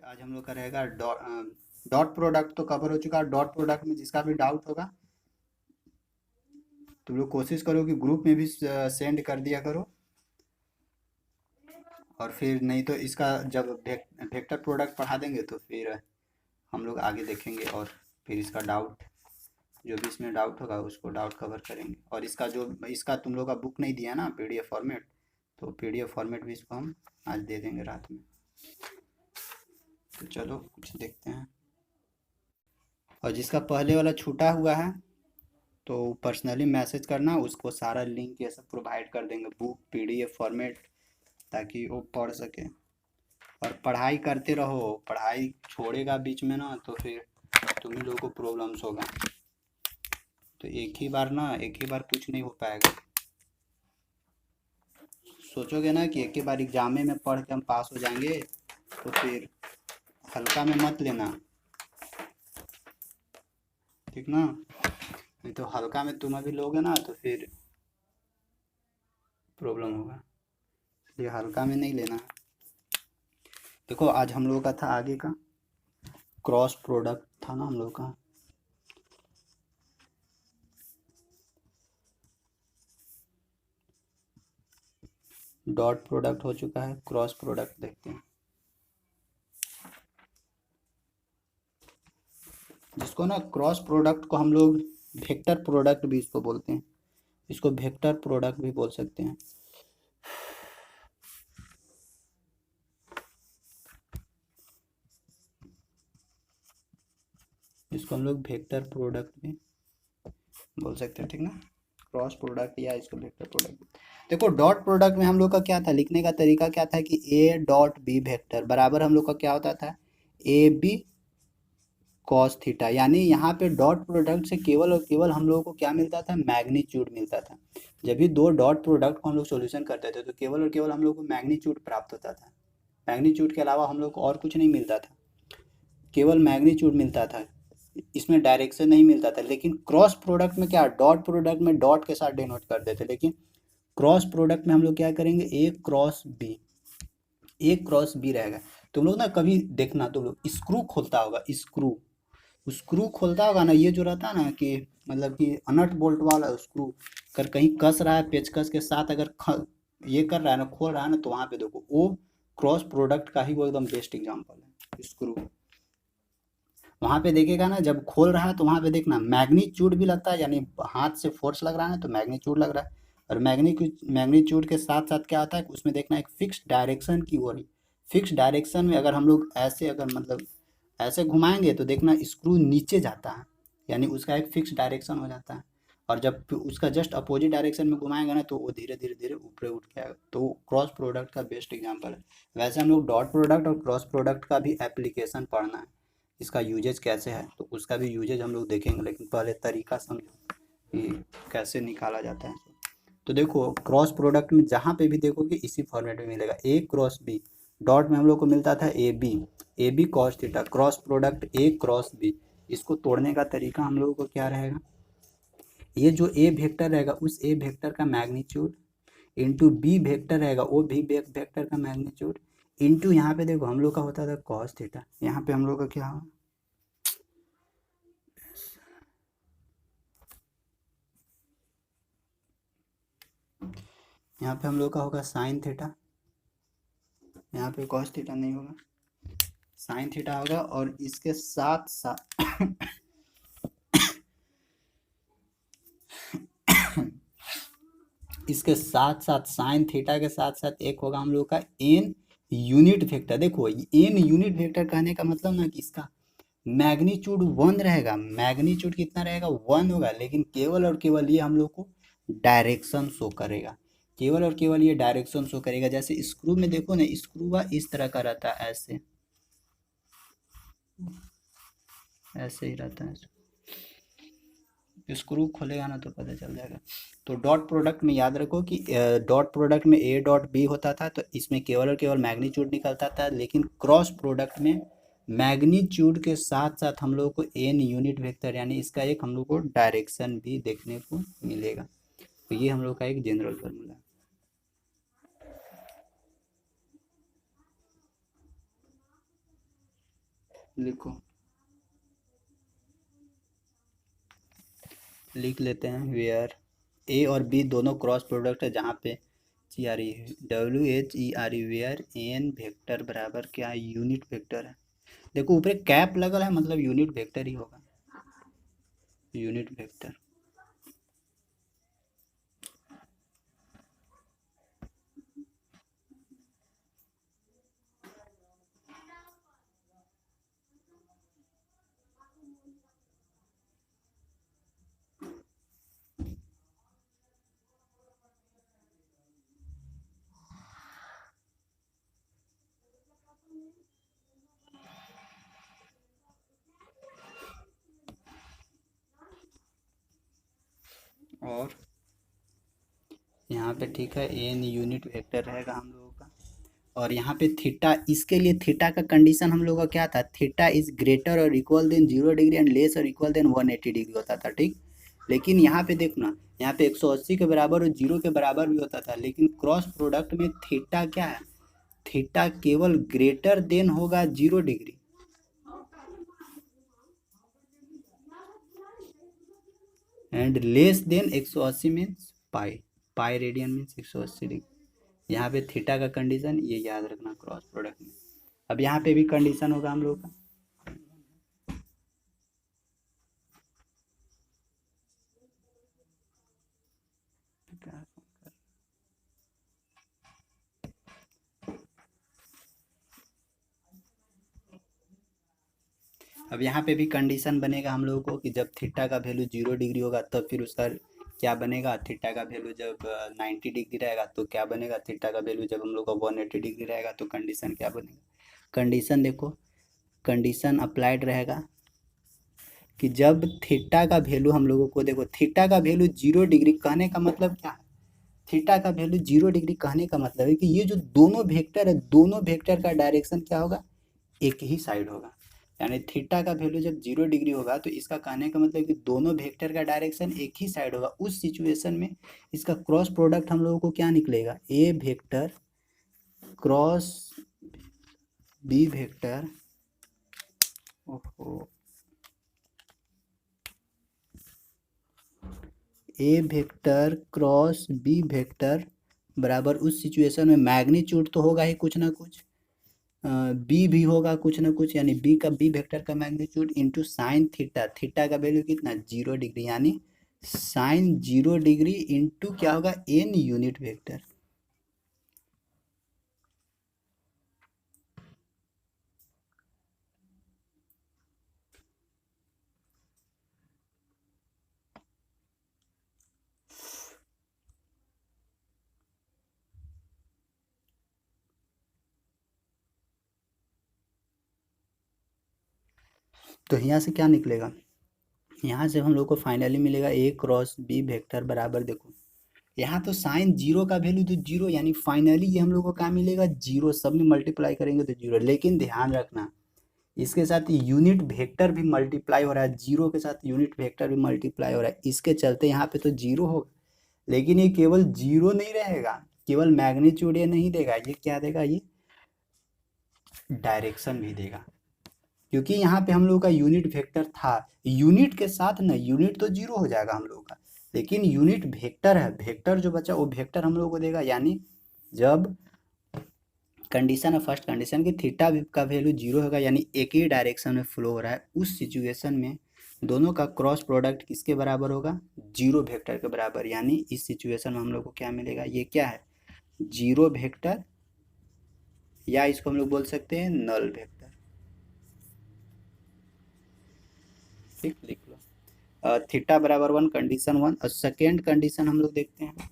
आज हम लोग का रहेगा डॉट प्रोडक्ट तो कवर हो चुका है। डॉट प्रोडक्ट में जिसका भी डाउट होगा तुम लोग कोशिश करो कि ग्रुप में भी सेंड कर दिया करो। और फिर नहीं तो इसका जब वेक्टर प्रोडक्ट पढ़ा देंगे तो फिर हम लोग आगे देखेंगे और फिर इसका डाउट जो भी इसमें डाउट होगा उसको डाउट कवर करेंगे। और इसका तुम लोग का बुक नहीं दिया ना पीडीएफ फॉर्मेट, तो पीडीएफ फॉर्मेट भी इसको हम आज दे देंगे रात में। तो चलो कुछ देखते हैं। और जिसका पहले वाला छूटा हुआ है तो पर्सनली मैसेज करना, उसको सारा लिंक ये सब प्रोवाइड कर देंगे, बुक पीडीएफ फॉर्मेट, ताकि वो पढ़ सके। और पढ़ाई करते रहो, पढ़ाई छोड़ेगा बीच में ना तो फिर तुम ही लोगों को प्रॉब्लम्स होगा। तो एक ही बार कुछ नहीं हो पाएगा। सोचोगे ना कि एक ही बार एग्जाम में पढ़ के हम पास हो जाएंगे तो फिर हल्का में मत लेना, ठीक ना। नहीं तो हल्का में तुम अभी लोगे ना तो फिर प्रॉब्लम होगा, इसलिए हल्का में नहीं लेना। देखो आज हम लोगों का था आगे का क्रॉस प्रोडक्ट था ना हम लोग का। डॉट प्रोडक्ट हो चुका है, क्रॉस प्रोडक्ट देखते हैं। जिसको ना क्रॉस प्रोडक्ट को हम लोग वेक्टर प्रोडक्ट भी इसको बोलते हैं, इसको वेक्टर प्रोडक्ट भी बोल सकते हैं। इसको हम लोग वेक्टर प्रोडक्ट भी बोल सकते हैं, ठीक ना। क्रॉस प्रोडक्ट या इसको वेक्टर प्रोडक्ट। देखो डॉट प्रोडक्ट में हम लोग का क्या था, लिखने का तरीका क्या था कि ए डॉट बी वेक्टर बराबर हम लोग का क्या होता था, ए बी कॉस थीटा। यानी यहाँ पे डॉट प्रोडक्ट से केवल और केवल हम लोगों को क्या मिलता था, मैग्नीट्यूड मिलता था। जब भी दो डॉट प्रोडक्ट को हम लोग सॉल्यूशन करते थे तो केवल और केवल हम लोग को मैग्नीट्यूड प्राप्त होता था। मैग्नीट्यूड के अलावा हम लोग को और कुछ नहीं मिलता था, केवल मैग्नीट्यूड मिलता था, इसमें डायरेक्शन नहीं मिलता था। लेकिन क्रॉस प्रोडक्ट में क्या, डॉट प्रोडक्ट में डॉट के साथ डिनोट कर देते, लेकिन क्रॉस प्रोडक्ट में हम लोग क्या करेंगे, ए cross B, A cross B रहेगा। तुम लोग ना कभी देखना, तुम लोग स्क्रू खोलता होगा, स्क्रू स्क्रू खोलता होगा ना, ये जो रहता है ना कि मतलब कि नट बोल्ट वाला स्क्रू, अगर कहीं कस रहा है पेचकस के साथ, अगर ये कर रहा है ना, खोल रहा है ना, तो वहां पे देखो वो क्रॉस प्रोडक्ट का ही वो एकदम बेस्ट एग्जांपल है स्क्रू। वहां पे देखेगा ना जब खोल रहा है तो वहां पे देखना मैग्नीट्यूड भी लगता है, यानी हाथ से फोर्स लग रहा है तो मैग्नीट्यूड लग रहा है। और मैग्नीट्यूड के साथ साथ क्या होता है उसमें देखना एक फिक्स डायरेक्शन की ओर, फिक्स डायरेक्शन में अगर हम लोग ऐसे अगर मतलब ऐसे घुमाएंगे तो देखना स्क्रू नीचे जाता है, यानी उसका एक फिक्स डायरेक्शन हो जाता है। और जब उसका जस्ट अपोजिट डायरेक्शन में घुमाएंगे ना तो वो धीरे धीरे धीरे ऊपर उठ के आएगा। तो क्रॉस प्रोडक्ट का बेस्ट एग्जांपल है। वैसे हम लोग डॉट प्रोडक्ट और क्रॉस प्रोडक्ट का भी एप्लीकेशन पढ़ना है, इसका यूजेज कैसे है तो उसका भी यूजेज हम लोग देखेंगे, लेकिन पहले तरीका समझो कि कैसे निकाला जाता है। तो देखो क्रॉस प्रोडक्ट में जहाँ पे भी देखोगे इसी फॉर्मेट में मिलेगा, ए क्रॉस बी। डॉट में हम लोग को मिलता था A B cos theta, cross product A cross B. इसको तोड़ने का तरीका हम लोगों को क्या रहेगा, ये जो ए वेक्टर रहेगा उस ए वेक्टर का मैग्नीट्यूड इंटू बी वेक्टर रहेगा वो बी वेक्टर का मैग्नीट्यूड इंटू यहाँ पे देखो हम लोग का होता था कॉस थीटा। यहाँ पे हम लोग का क्या होगा, यहाँ पे हम लोग का होगा साइन थीटा, यहाँ पे कॉस थीटा नहीं होगा, साइन थीटा होगा। और इसके साथ साथ इसके साथ साथ साइन थीटा के साथ साथ एक होगा हम लोग का एन यूनिट वेक्टर। देखो एन यूनिट वेक्टर कहने का मतलब ना कि इसका मैग्नीट्यूड 1 रहेगा, मैग्नीट्यूड कितना रहेगा 1 होगा, लेकिन केवल और केवल ये हम लोग को डायरेक्शन शो करेगा, केवल और केवल ये डायरेक्शन शो करेगा। जैसे स्क्रू में देखो ना, स्क्रू इस तरह का रहता है, ऐसे ऐसे ही रहता है, स्क्रू खोलेगा ना तो पता चल जाएगा। तो डॉट प्रोडक्ट में याद रखो कि डॉट प्रोडक्ट में ए डॉट बी होता था तो इसमें केवल और केवल मैग्नीट्यूड निकलता था, लेकिन क्रॉस प्रोडक्ट में मैग्नीट्यूड के साथ साथ हम लोग को एन यूनिट वेक्टर यानी इसका एक हम लोग को डायरेक्शन भी देखने को मिलेगा। तो ये हम लोग का एक जनरल फार्मूला है। लिखो, लिख लेते हैं वेयर ए और बी दोनों क्रॉस प्रोडक्ट है, जहाँ पे जी आ रही है WHERE, वेयर एन वेक्टर बराबर क्या है, यूनिट वेक्टर है। देखो ऊपर कैप लगल है, मतलब यूनिट वेक्टर ही होगा, यूनिट वेक्टर। और यहाँ पे ठीक है, एन यूनिट वेक्टर रहेगा हम लोगों का। और यहाँ पे थीटा, इसके लिए थीटा का कंडीशन हम लोगों का क्या था, थीटा इज ग्रेटर और equal than 0 degree and less और इक्वल देन 180 डिग्री होता था, ठीक। लेकिन यहाँ पे देखो ना, यहाँ पे 180 के बराबर और 0 के बराबर भी होता था, लेकिन क्रॉस प्रोडक्ट में थीटा क्या है, थीटा केवल ग्रेटर देन होगा 0 degree, and less than 180 means pi, pi radian means 180 degree. यहाँ पे थीटा का कंडीशन ये याद रखना क्रॉस प्रोडक्ट में। अब यहाँ पे भी कंडीशन होगा हम लोग का, अब यहाँ पे भी कंडीशन बनेगा हम लोगों को कि जब थीटा का वैल्यू 0 डिग्री होगा तब फिर उसका क्या बनेगा, थीटा का वैल्यू जब 90 डिग्री रहेगा तो क्या बनेगा, थीटा का वैल्यू जब हम लोग का 180 डिग्री रहेगा तो कंडीशन क्या बनेगा। कंडीशन देखो, कंडीशन अप्लाइड रहेगा कि जब थीटा का वैल्यू हम लोगों को, देखो थीटा का वैल्यू 0 डिग्री कहने का मतलब क्या है, थीटा का वैल्यू 0 डिग्री कहने का मतलब है कि ये जो दोनों वेक्टर है, दोनों वेक्टर का डायरेक्शन क्या होगा, एक ही साइड होगा। यानी थीटा का वैल्यू जब 0 डिग्री होगा तो इसका कहने का मतलब कि दोनों वेक्टर का डायरेक्शन एक ही साइड होगा। उस सिचुएशन में इसका क्रॉस प्रोडक्ट हम लोगों को क्या निकलेगा, A vector cross B vector, ओहो, ए वेक्टर क्रॉस बी वेक्टर बराबर उस सिचुएशन में मैग्नीट्यूड तो होगा ही कुछ ना कुछ, बी भी होगा कुछ ना कुछ, यानी बी का, बी वेक्टर का magnitude into sine theta, theta का वैल्यू कितना 0 डिग्री, यानी साइन 0 डिग्री इंटू क्या होगा, एन यूनिट वेक्टर। तो यहाँ से क्या निकलेगा, यहाँ से हम लोग को फाइनली मिलेगा ए क्रॉस बी वेक्टर बराबर, देखो यहाँ तो साइन 0 का वैल्यू तो 0, यानी फाइनली ये हम लोग को क्या मिलेगा, 0, सब में मल्टीप्लाई करेंगे तो 0। लेकिन ध्यान रखना इसके साथ यूनिट वेक्टर भी मल्टीप्लाई हो रहा है, 0 के साथ यूनिट वेक्टर भी मल्टीप्लाई हो रहा है, इसके चलते यहाँ पे तो 0 होगा। लेकिन ये केवल 0 नहीं रहेगा, केवल मैग्नीट्यूड ये नहीं देगा, ये क्या देगा, ये डायरेक्शन भी देगा, क्योंकि यहाँ पे हम लोग का यूनिट वेक्टर था, यूनिट के साथ ना, यूनिट तो 0 हो जाएगा हम लोग का, लेकिन यूनिट वेक्टर है, वेक्टर जो बचा वो वेक्टर हम लोग को देगा। यानी जब कंडीशन है, फर्स्ट कंडीशन की थीटा का वैल्यू 0 होगा, यानी एक ही डायरेक्शन में फ्लो हो रहा है, उस सिचुएशन में दोनों का क्रॉस प्रोडक्ट किसके बराबर होगा, 0 वेक्टर के बराबर। यानी इस सिचुएशन में हम लोग को क्या मिलेगा, ये क्या है, 0 वेक्टर, या इसको हम लोग बोल सकते हैं नल वेक्टर, ठीक, लिख लो। थीटा बराबर 1, कंडीशन 1। और सेकेंड कंडीशन हम लोग देखते हैं,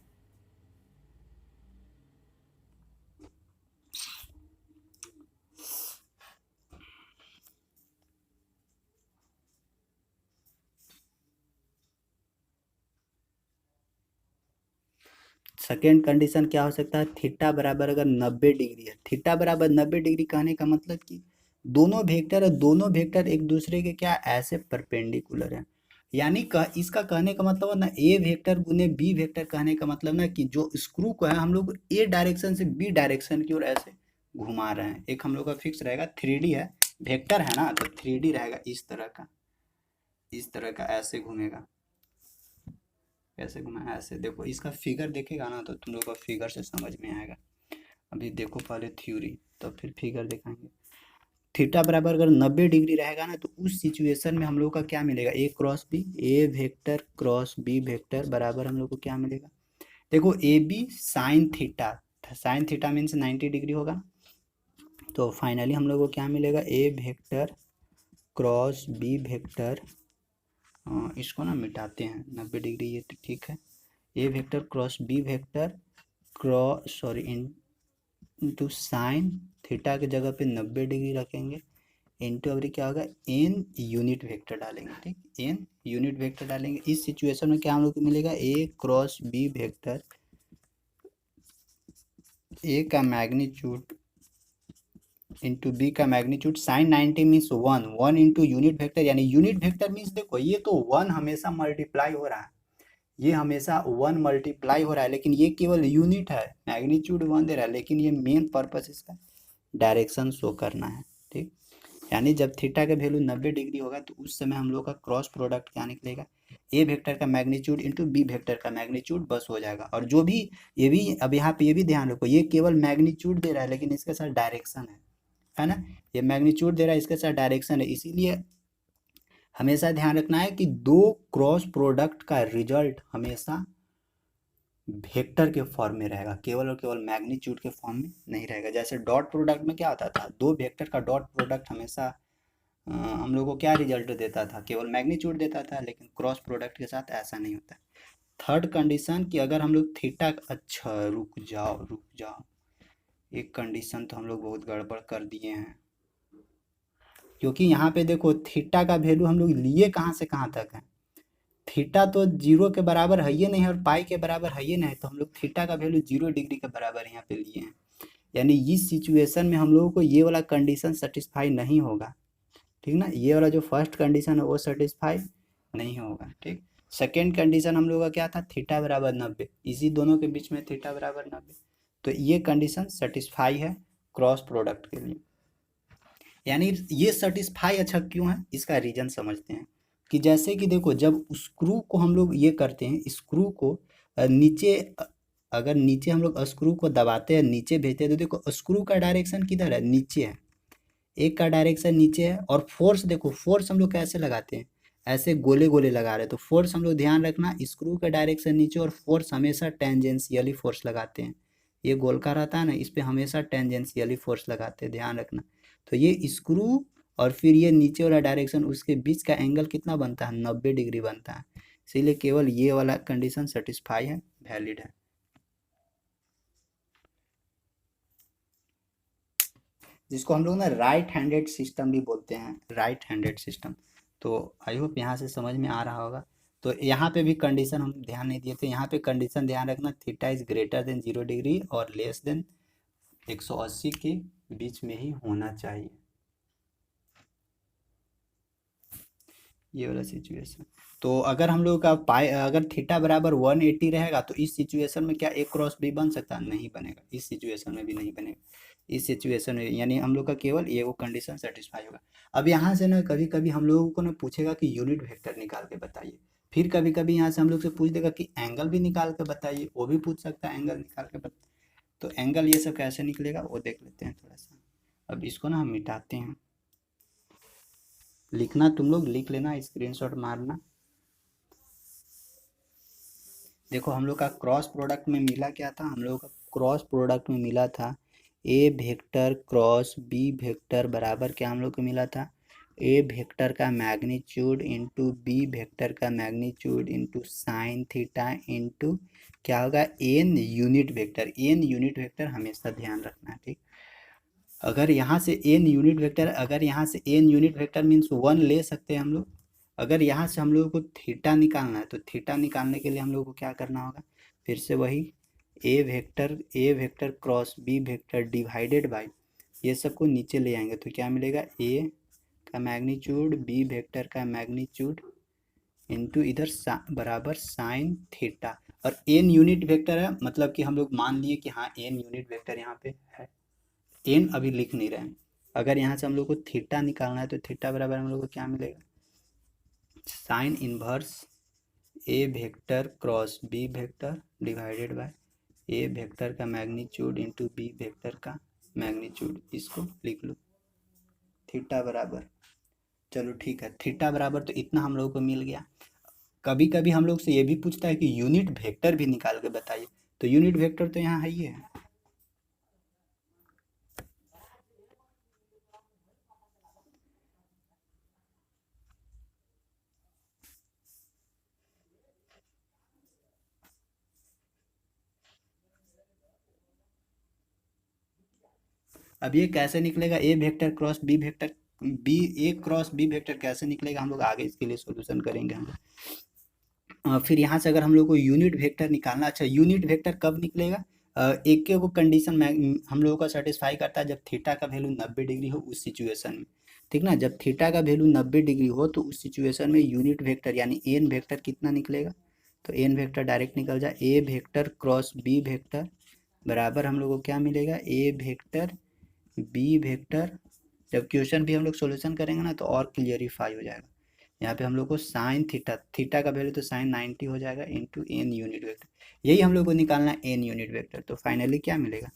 सेकेंड कंडीशन क्या हो सकता है, थीटा बराबर अगर 90 डिग्री है, थीटा बराबर 90 डिग्री कहने का मतलब कि दोनों वेक्टर है, दोनों वेक्टर एक दूसरे के क्या ऐसे परपेंडिकुलर है। यानी इसका कहने का मतलब ना, ए वेक्टर गुने बी वेक्टर कहने का मतलब ना कि जो स्क्रू को है हम लोग ए डायरेक्शन से बी डायरेक्शन की ओर ऐसे घुमा रहे हैं। एक हम लोग का फिक्स रहेगा 3D है, वेक्टर है ना, तो 3D रहेगा इस तरह का, इस तरह का, ऐसे घूमेगा, कैसे घुमा, ऐसे। देखो इसका फिगर देखेगा ना तो तुम लोग को फिगर से समझ में आएगा। अभी देखो पहले थ्योरी, तब फिर फिगर दिखाएंगे। थीटा बराबर अगर 90 डिग्री रहेगा ना, तो उस सिचुएशन में हम लोग का क्या मिलेगा, A cross B, A vector cross B vector बराबर हम लोग को क्या मिलेगा। देखो A B sine theta, sine theta means 90 degree होगा, तो फाइनली हम लोग को क्या मिलेगा, A vector cross B vector, इसको ना मिटाते हैं, 90 डिग्री ये तो ठीक है, A vector cross B vector cross sorry into sine theta के जगह पे 90 डिग्री रखेंगे, इंटू अभी क्या होगा, एन यूनिट वेक्टर डालेंगे, ठीक, एन यूनिट वेक्टर डालेंगे। इस सिचुएशन में क्या हम लोग को मिलेगा, A cross B vector, A का मैग्नीट्यूड इंटू बी का magnitude, sine 90 means 1, 1 into unit vector, यानी यूनिट वेक्टर मीन्स देखो ये तो 1 हमेशा मल्टीप्लाई हो रहा है, ये हमेशा 1 मल्टीप्लाई हो रहा है, लेकिन ये केवल यूनिट है, मैग्नीट्यूड 1 दे रहा है, लेकिन ये मेन पर्पस इसका डायरेक्शन शो करना है, ठीक। यानी जब थीटा का वैल्यू 90 डिग्री होगा तो उस समय हम लोग का क्रॉस प्रोडक्ट क्या निकलेगा, ए वेक्टर का मैग्नीट्यूड इंटू बी वेक्टर का मैग्नीट्यूड बस हो जाएगा। और जो भी ये भी अब यहाँ पे ये भी ध्यान रखो, ये केवल मैग्नीट्यूड दे रहा है लेकिन इसके साथ डायरेक्शन है ना, ये मैग्नीट्यूड दे रहा है इसके साथ डायरेक्शन है, इसीलिए हमेशा ध्यान रखना है कि दो क्रॉस प्रोडक्ट का रिजल्ट हमेशा वेक्टर के फॉर्म में रहेगा, केवल और केवल मैग्नीट्यूड के फॉर्म में नहीं रहेगा। जैसे डॉट प्रोडक्ट में क्या होता था, दो वेक्टर का डॉट प्रोडक्ट हमेशा हम लोग को क्या रिजल्ट देता था, केवल मैग्नीट्यूड देता था, लेकिन क्रॉस प्रोडक्ट के साथ ऐसा नहीं होता। थर्ड कंडीशन कि अगर हम लोग थीटा, अच्छा रुक जाओ रुक जाओ, एक कंडीशन तो हम लोग बहुत गड़बड़ कर दिए हैं, क्योंकि यहाँ पे देखो थीटा का वैल्यू हम लोग लिए कहाँ से कहाँ तक है, थीटा तो 0 के बराबर है ये नहीं और पाई के बराबर है ये नहीं, तो हम लोग थीटा का वैल्यू 0 डिग्री के बराबर यहाँ पे लिए हैं, यानी इस सिचुएशन में हम लोगों को ये वाला कंडीशन सेटिस्फाई नहीं होगा, ठीक ना, ये वाला जो फर्स्ट कंडीशन है वो सेटिस्फाई नहीं होगा, ठीक। सेकेंड कंडीशन हम लोग का क्या था, थीटा बराबर 90, इसी दोनों के बीच में थीटा बराबर 90, तो ये कंडीशन सेटिस्फाई है क्रॉस प्रोडक्ट के लिए। यानी ये सेटिस्फाई अच्छा क्यों है, इसका रीजन समझते हैं। कि जैसे कि देखो जब स्क्रू को हम लोग ये करते हैं, स्क्रू को नीचे अगर नीचे हम लोग स्क्रू को दबाते हैं नीचे भेजते हैं, तो देखो स्क्रू का डायरेक्शन किधर है, नीचे है, एक का डायरेक्शन नीचे है, और फोर्स देखो, फोर्स हम लोग कैसे लगाते हैं, ऐसे गोले गोले लगा रहे हैं, तो फोर्स हम लोग ध्यान रखना, स्क्रू का डायरेक्शन नीचे और फोर्स हमेशा टेंजेंशियली फोर्स लगाते हैं, ये गोल का रहता है ना, इस पे हमेशा टेंजेंशियली फोर्स लगाते हैं, ध्यान रखना। तो ये स्क्रू और फिर ये नीचे वाला डायरेक्शन, उसके बीच का एंगल कितना बनता है, 90 डिग्री बनता है, इसीलिए केवल ये वाला कंडीशन सेटिस्फाई है, वैलिड है। जिसको हम लोग ना राइट हैंडेड सिस्टम भी बोलते हैं, राइट हैंडेड सिस्टम। तो आई होप यहाँ से समझ में आ रहा होगा। तो यहाँ पे भी कंडीशन हम ध्यान नहीं दिए थे, यहाँ पे कंडीशन ध्यान रखना, theta is greater than 0 degree और लेस देन 180 के बीच में ही होना चाहिए, ये वाला सिचुएशन। तो अगर हम लोग का पाई अगर थीटा बराबर 180 रहेगा तो इस सिचुएशन में क्या ए क्रॉस बी बन सकता है, नहीं बनेगा, इस सिचुएशन में भी नहीं बनेगा, इस सिचुएशन में यानी हम लोग का केवल ये वो कंडीशन सेटिस्फाई होगा। अब यहाँ से ना कभी कभी हम लोगों को ना पूछेगा कि यूनिट वेक्टर निकाल के बताइए, फिर कभी कभी यहाँ से हम लोग से पूछ देगा कि एंगल भी निकाल के बताइए, वो भी पूछ सकता है एंगल निकाल के तो एंगल ये सब कैसे निकलेगा वो देख लेते हैं थोड़ा सा। अब इसको ना हम मिटाते हैं, लिखना तुम लोग लिख लेना, स्क्रीनशॉट मारना। देखो हम लोग का क्रॉस प्रोडक्ट में मिला क्या था, हम लोग का क्रॉस प्रोडक्ट में मिला था A vector cross B vector बराबर क्या हम लोग को मिला था, ए वेक्टर का मैग्नीट्यूड इंटू बी वेक्टर का magnitude into sine theta into क्या होगा, N unit vector, N unit vector हमेशा ध्यान रखना, ठीक। अगर यहाँ से एन यूनिट वेक्टर, अगर यहाँ से एन यूनिट वेक्टर मीन्स 1 ले सकते हैं हम लोग। अगर यहाँ से हम लोगों को थीटा निकालना है तो थीटा निकालने के लिए हम लोग को क्या करना होगा, फिर से वही A vector cross B vector divided by, ये सबको नीचे ले आएंगे तो क्या मिलेगा, ए का मैग्नीट्यूड बी वेक्टर का मैग्नीट्यूड इंटू इधर बराबर साइन थीटा, और एन यूनिट वेक्टर है, मतलब कि हम लोग मान लिए कि हाँ एन यूनिट वेक्टर यहाँ पे है, एन अभी लिख नहीं रहे हैं, अगर यहाँ से हम लोग को थीटा निकालना है तो थीटा बराबर हम लोग को क्या मिलेगा, sine inverse A vector cross B vector divided by A vector का मैग्नीट्यूड इंटू बी वेक्टर का मैग्नीट्यूड। इसको लिख लो थीटा बराबर, चलो ठीक है, थीटा बराबर तो इतना हम लोग को मिल गया। कभी कभी हम लोग से ये भी पूछता है कि यूनिट वेक्टर भी निकाल के बताइए, तो यूनिट वेक्टर तो यहाँ है ही है। अब ये कैसे निकलेगा, A vector cross B vector, B A cross B vector कैसे निकलेगा हम लोग आगे इसके लिए सॉल्यूशन करेंगे हम लोग। फिर यहाँ से अगर हम लोग को यूनिट वेक्टर निकालना, अच्छा यूनिट वेक्टर कब निकलेगा, एक के वो कंडीशन में हम लोगों का सेटिस्फाई करता है जब थीटा का वैल्यू 90 डिग्री हो उस सिचुएशन में, ठीक ना, जब थीटा का वैल्यू 90 डिग्री हो तो उस सिचुएशन में यूनिट वेक्टर यानी एन वेक्टर कितना निकलेगा, तो एन वेक्टर डायरेक्ट निकल जाए ए वेक्टर क्रॉस बी वेक्टर बराबर हम लोग को क्या मिलेगा, ए वेक्टर बी वेक्टर। जब क्वेश्चन भी हम लोग सॉल्यूशन करेंगे ना तो और क्लियरिफाई हो जाएगा। यहाँ पे हम लोग को साइन थीटा, थीटा का वैल्यू तो साइन 90 हो जाएगा इंटू एन यूनिट वेक्टर, यही हम लोग को निकालना है एन यूनिट वेक्टर। तो फाइनली क्या मिलेगा,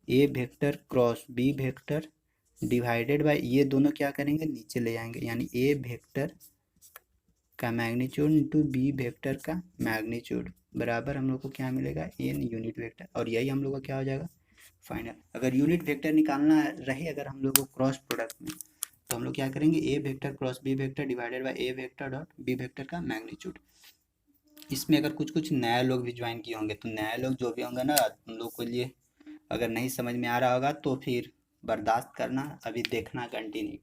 A vector cross B vector divided by ये दोनों क्या करेंगे नीचे ले जाएंगे, यानी ए वेक्टर का मैग्नीट्यूड इंटू बी वेक्टर का मैग्नीट्यूड बराबर हम लोग को क्या मिलेगा, एन यूनिट वेक्टर। और यही हम लोग का क्या हो जाएगा फाइनल। अगर यूनिट वेक्टर निकालना रहे अगर हम लोग को क्रॉस प्रोडक्ट में, तो हम लोग क्या करेंगे, A vector cross B vector divided by A vector dot B vector का मैग्नीट्यूड। इसमें अगर कुछ कुछ नए लोग भी ज्वाइन किए होंगे तो नए लोग जो भी होंगे ना उन लोग के लिए अगर नहीं समझ में आ रहा होगा तो फिर बर्दाश्त करना, अभी देखना कंटिन्यू,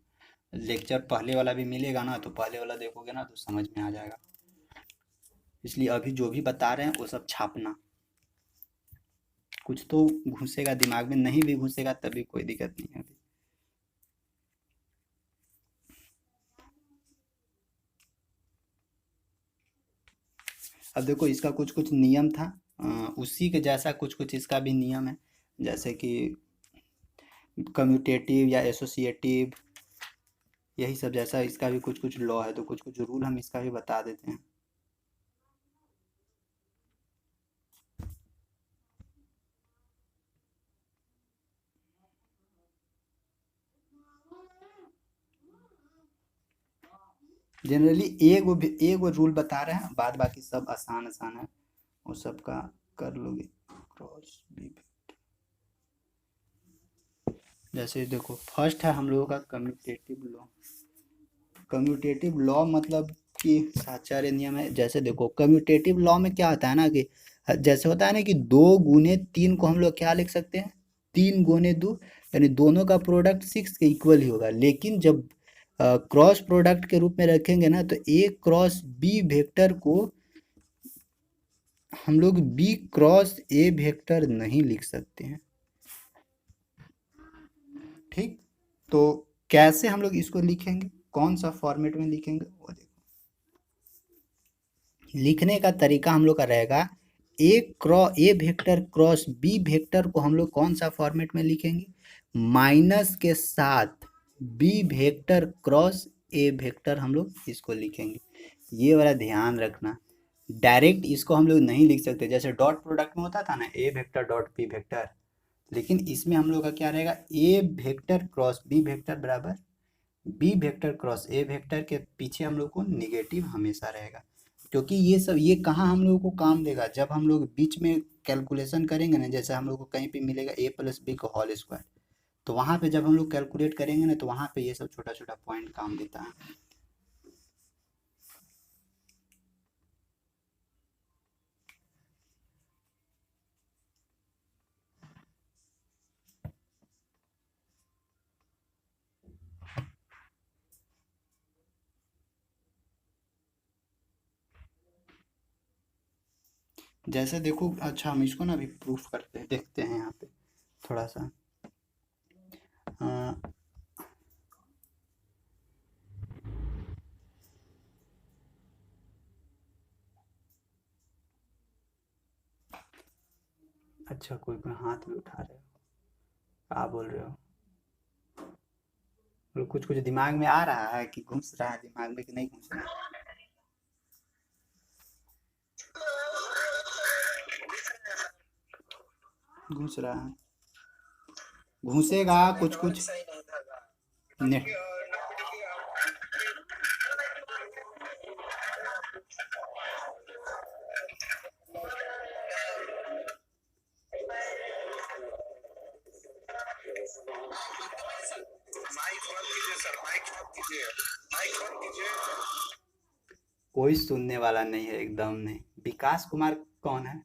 लेक्चर पहले वाला भी मिलेगा ना तो पहले वाला देखोगे ना तो समझ में आ जाएगा। इसलिए अभी जो भी बता रहे हैं वो सब छापना, कुछ तो घुसेगा दिमाग में, नहीं भी घुसेगा तभी कोई दिक्कत नहीं है अभी। अब देखो इसका कुछ कुछ नियम था, उसी के जैसा कुछ कुछ इसका भी नियम है, जैसे कि कम्यूटेटिव या एसोसिएटिव, यही सब जैसा इसका भी कुछ कुछ लॉ है, तो कुछ कुछ रूल हम इसका भी बता देते हैं। जनरली एगो रूल बता रहे हैं, बाद बाकी सब आसान आसान है, वो सब का कर लोगे। क्रॉस बी, जैसे देखो फर्स्ट है हम लोगों का कम्यूटेटिव लॉ। कम्यूटेटिव लॉ मतलब कि साचार्य नियम है। जैसे देखो कम्यूटेटिव लॉ में क्या होता है ना कि जैसे होता है ना कि 2 गुने 3 को हम लोग क्या लिख सकते हैं, 3 गुने 2, यानी दोनों का प्रोडक्ट 6 के इक्वल ही होगा। लेकिन जब क्रॉस प्रोडक्ट के रूप में रखेंगे ना तो ए क्रॉस बी वेक्टर को हम लोग बी क्रॉस ए वेक्टर नहीं लिख सकते हैं, ठीक। तो कैसे हम लोग इसको लिखेंगे, कौन सा फॉर्मेट में लिखेंगे वो देखो। लिखने का तरीका हम लोग का रहेगा, A vector cross B vector को हम लोग कौन सा फॉर्मेट में लिखेंगे, माइनस के साथ B vector cross A vector हम लोग इसको लिखेंगे। ये वाला ध्यान रखना, डायरेक्ट इसको हम लोग नहीं लिख सकते, जैसे डॉट प्रोडक्ट में होता था ना A vector dot B vector, लेकिन इसमें हम लोग का क्या रहेगा, A vector cross B vector बराबर B vector cross A vector के पीछे हम लोग को निगेटिव हमेशा रहेगा। क्योंकि ये सब ये कहाँ हम लोगों को काम देगा, जब हम लोग बीच में कैलकुलेशन करेंगे ना, जैसे हम लोग को कहीं पे मिलेगा ए प्लस बी का होल स्क्वायर, तो वहाँ पे जब हम लोग कैलकुलेट करेंगे ना तो वहाँ पे ये सब छोटा छोटा पॉइंट काम देता है। जैसे देखो, अच्छा हम इसको ना अभी प्रूफ करते हैं, देखते हैं यहाँ पे थोड़ा सा। अ, अच्छा कोई कोई हाथ भी उठा रहे हो, क्या बोल रहे हो। और कुछ कुछ दिमाग में आ रहा है कि घुस रहा है दिमाग में कि नहीं घुस रहा है? घुस रहा है, घुसेगा कुछ कुछ ने, कोई सुनने वाला नहीं है, एकदम नहीं। विकास कुमार कौन है?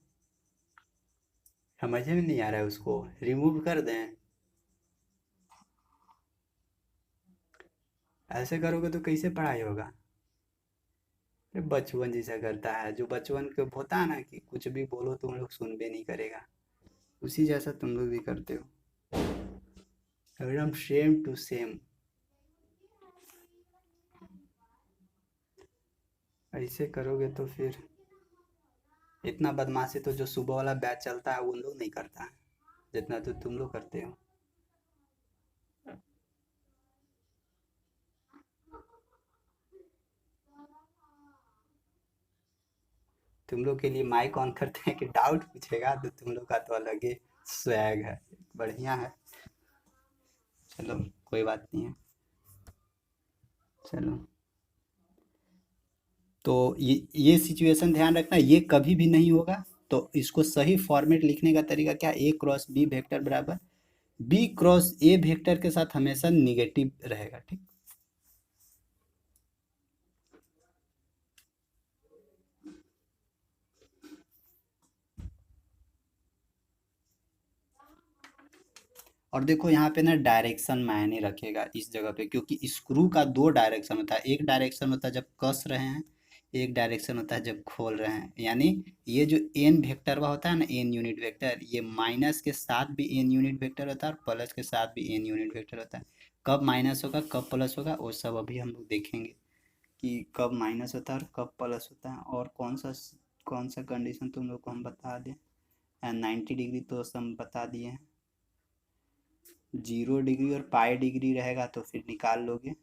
समझ में नहीं आ रहा है, उसको रिमूव कर दें? ऐसे करोगे तो कैसे पढ़ाई होगा? अरे बचपन जैसा करता है, जो बचपन के होता है ना कि कुछ भी बोलो तुम लोग सुन भी नहीं करेगा, उसी जैसा तुम लोग भी करते हो, एकदम सेम टू सेम। ऐसे करोगे तो फिर इतना बदमाशी तो जो सुबह वाला बैच चलता है वो लोग नहीं करता है, जितना तो तुम लोग करते हो। तुम लोग के लिए माइक ऑन करते हैं कि डाउट पूछेगा, तो तुम लोग का तो अलग ही स्वैग है, बढ़िया है। चलो, कोई बात नहीं है। चलो, तो ये सिचुएशन ध्यान रखना, ये कभी भी नहीं होगा। तो इसको सही फॉर्मेट लिखने का तरीका क्या, ए क्रॉस बी वेक्टर बराबर बी क्रॉस ए वेक्टर के साथ हमेशा निगेटिव रहेगा, ठीक। और देखो यहाँ पे ना डायरेक्शन मायने रखेगा इस जगह पे, क्योंकि स्क्रू का दो डायरेक्शन होता है, एक डायरेक्शन होता है जब कस रहे हैं, एक डायरेक्शन होता है जब खोल रहे हैं। यानी ये जो एन वेक्टर हुआ होता है ना, एन यूनिट वेक्टर, ये माइनस के साथ भी एन यूनिट वेक्टर होता है और प्लस के साथ भी एन यूनिट वेक्टर होता है। कब माइनस होगा कब प्लस होगा वो सब अभी हम लोग देखेंगे, कि कब माइनस होता है और कब प्लस होता है, और कौन सा कंडीशन तुम लोग को हम बता दें। 90 डिग्री तो हम बता दिए हैं, 0 डिग्री और पाई डिग्री रहेगा तो फिर निकाल लोगे।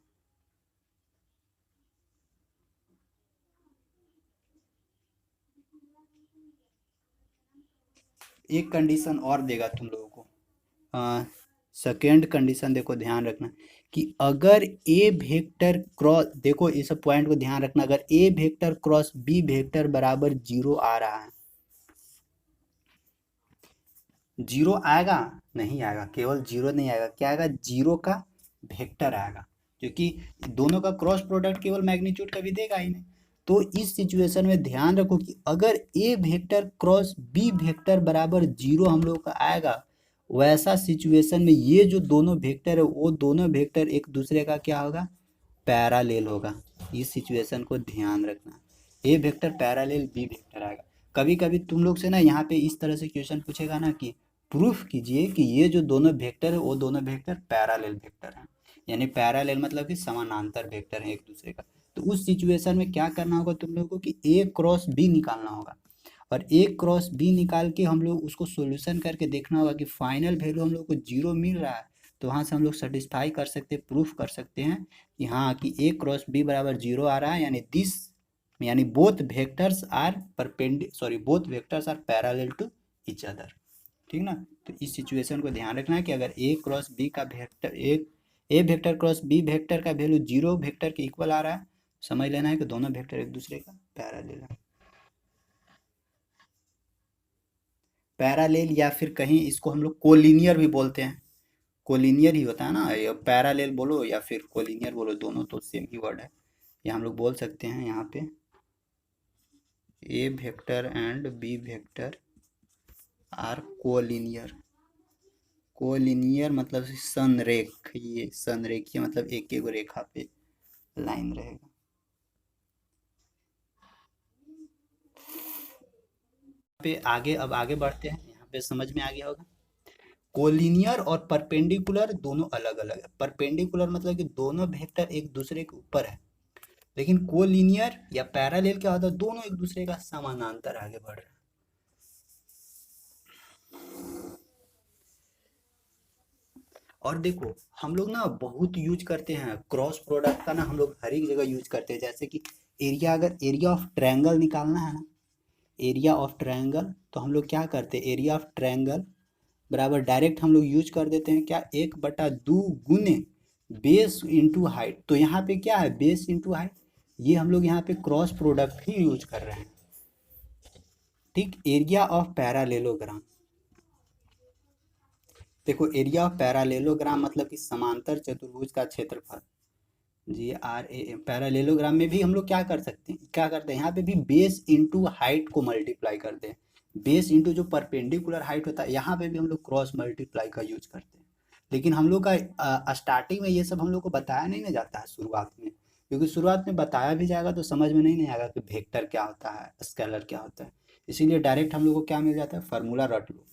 एक कंडीशन और देगा तुम लोगों को, सेकेंड कंडीशन देखो ध्यान रखना, कि अगर ए वेक्टर क्रॉस, देखो इस पॉइंट को ध्यान रखना, अगर ए वेक्टर क्रॉस बी वेक्टर बराबर 0 आ रहा है, 0 आएगा? नहीं आएगा, केवल 0 नहीं आएगा, क्या आएगा, 0 का वेक्टर आएगा, क्योंकि दोनों का क्रॉस प्रोडक्ट केवल मैग्नीट्यूड का भी देगा ही नहीं। तो इस सिचुएशन में ध्यान रखो कि अगर ए वेक्टर क्रॉस बी वेक्टर बराबर 0 हम लोग का आएगा, वैसा सिचुएशन में ये जो दोनों वेक्टर है वो दोनों वेक्टर एक दूसरे का क्या होगा, पैरालेल होगा। इस सिचुएशन को ध्यान रखना, ए वेक्टर पैरालेल बी वेक्टर आएगा। कभी कभी तुम लोग से ना यहाँ पे इस तरह से क्वेश्चन पूछेगा ना कि प्रूफ कीजिए कि ये जो दोनों वेक्टर है वो दोनों वेक्टर पैरालेल वेक्टर हैं, यानी पैरालेल मतलब कि समानांतर वेक्टर है एक दूसरे का। तो उस सिचुएशन में क्या करना होगा तुम लोगों को कि ए क्रॉस बी निकालना होगा, और ए क्रॉस बी निकाल के हम लोग उसको सोल्यूशन करके देखना होगा कि फाइनल वैल्यू हम लोग को 0 मिल रहा है, तो वहाँ से हम लोग सेटिस्फाई कर सकते हैं, प्रूफ कर सकते हैं कि हाँ कि ए क्रॉस बी बराबर 0 आ रहा है, यानी दिस, यानी both vectors are parallel to each other, ठीक ना। तो इस सिचुएशन को ध्यान रखना है कि अगर ए क्रॉस बी का vector A vector cross B vector का वैल्यू 0 वेक्टर के इक्वल आ रहा है, समझ लेना है कि दोनों वेक्टर एक दूसरे का पैरेलल है। पैरालेल या फिर कहीं इसको हम लोग कोलिनियर भी बोलते हैं, कोलिनियर ही होता है ना, या पैरालेल बोलो या फिर कोलिनियर बोलो, दोनों तो सेम ही वर्ड है। ये हम लोग बोल सकते हैं यहाँ पे A vector and B vector are collinear. Collinear मतलब संरेख, ये संरेखीय मतलब एक एक रेखा पे लाइन रहेगा। पे आगे, अब आगे बढ़ते हैं, यहाँ पे समझ में आ गया होगा। कोलिनियर और परपेंडिकुलर दोनों अलग अलग है। परपेंडिकुलर मतलब कि दोनों वेक्टर एक दूसरे के ऊपर है, लेकिन कोलिनियर या पैरेलल क्या होता है, दोनों एक दूसरे का समानांतर आगे बढ़ रहे हैं। और देखो हम लोग ना बहुत यूज करते हैं क्रॉस प्रोडक्ट का ना, हम लोग हर एक जगह यूज करते हैं। जैसे कि एरिया, अगर एरिया ऑफ ट्रायंगल निकालना है ना, एरिया ऑफ ट्रायंगल, तो हम लोग क्या करते हैं, एरिया ऑफ ट्रायंगल बराबर डायरेक्ट हम लोग यूज कर देते हैं क्या, 1/2 गुने बेस इंटू हाइट। तो यहाँ पे क्या है, बेस इंटू हाइट, ये हम लोग यहाँ पे क्रॉस प्रोडक्ट ही यूज कर रहे हैं। ठीक, एरिया ऑफ पैरालेलोग्राम, देखो एरिया ऑफ पैरालेलोग्राम मतलब कि समांतर चतुर्भुज का क्षेत्रफल, GRAM। पैरालेलोग्राम में भी हम लोग क्या कर सकते हैं, क्या करते हैं, यहाँ पे भी बेस इंटू हाइट को मल्टीप्लाई करते हैं। बेस इंटू जो परपेंडिकुलर हाइट होता है, यहाँ पे भी हम लोग क्रॉस मल्टीप्लाई का यूज करते हैं। लेकिन हम लोग का स्टार्टिंग में ये सब हम लोग को बताया नहीं ना जाता है शुरुआत में, क्योंकि शुरुआत में बताया भी जाएगा तो समझ में नहीं आएगा कि वेक्टर क्या होता है, स्केलर क्या होता है। इसीलिए डायरेक्ट हम लोग को क्या मिल जाता है, फार्मूला रट लो।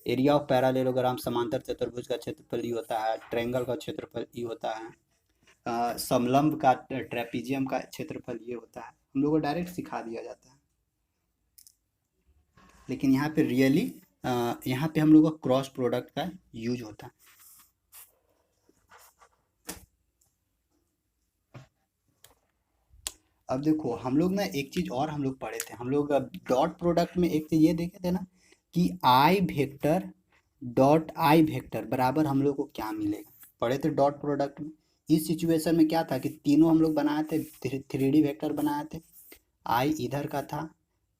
एरिया ऑफ पैरालेलोग्राम, समांतर चतुर्भुज का क्षेत्रफल ई होता है, ट्रायंगल का क्षेत्रफल ई होता है, समलंब का, ट्रेपीजियम का क्षेत्रफल ये होता है। हम लोग को डायरेक्ट सिखा दिया जाता है। लेकिन यहाँ पे रियली यहाँ पे हम लोग का क्रॉस प्रोडक्ट का यूज होता है। अब देखो हम लोग ना एक चीज और हम लोग पढ़े थे, हम लोग डॉट प्रोडक्ट में एक चीज ये देखे थे ना कि आई वेक्टर डॉट आई वेक्टर बराबर हम लोग को क्या मिलेगा, पढ़े थे डॉट प्रोडक्ट में। इस सिचुएशन में क्या था कि तीनों हम लोग बनाए थे, 3D वेक्टर बनाए थे। आई इधर का था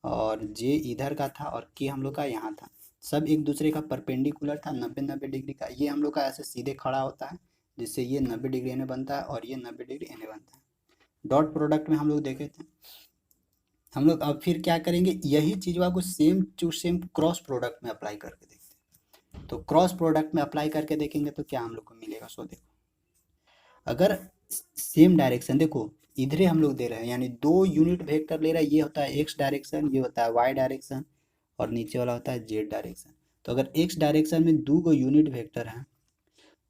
और जे इधर का था और के हम लोग का यहाँ था। सब एक दूसरे का परपेंडिकुलर था, 90-90 डिग्री का। ये हम लोग का ऐसे सीधे खड़ा होता है, जिससे ये 90 डिग्री इन्हें बनता है और ये 90 डिग्री इन्हें बनता है। डॉट प्रोडक्ट में हम लोग देखे थे। हम लोग अब फिर क्या करेंगे, यही चीज़ को same to same cross product में अप्लाई करके देखते हैं। तो क्रॉस प्रोडक्ट में अप्लाई करके देखेंगे तो क्या हम लोग को मिलेगा, सो देखो अगर सेम डायरेक्शन, देखो इधरे हम लोग दे रहे हैं, यानी 2 यूनिट वेक्टर ले रहा है, ये होता है एक्स डायरेक्शन, ये होता है वाई डायरेक्शन, और नीचे वाला होता है जेड डायरेक्शन। तो अगर एक्स डायरेक्शन में 2 यूनिट वेक्टर हैं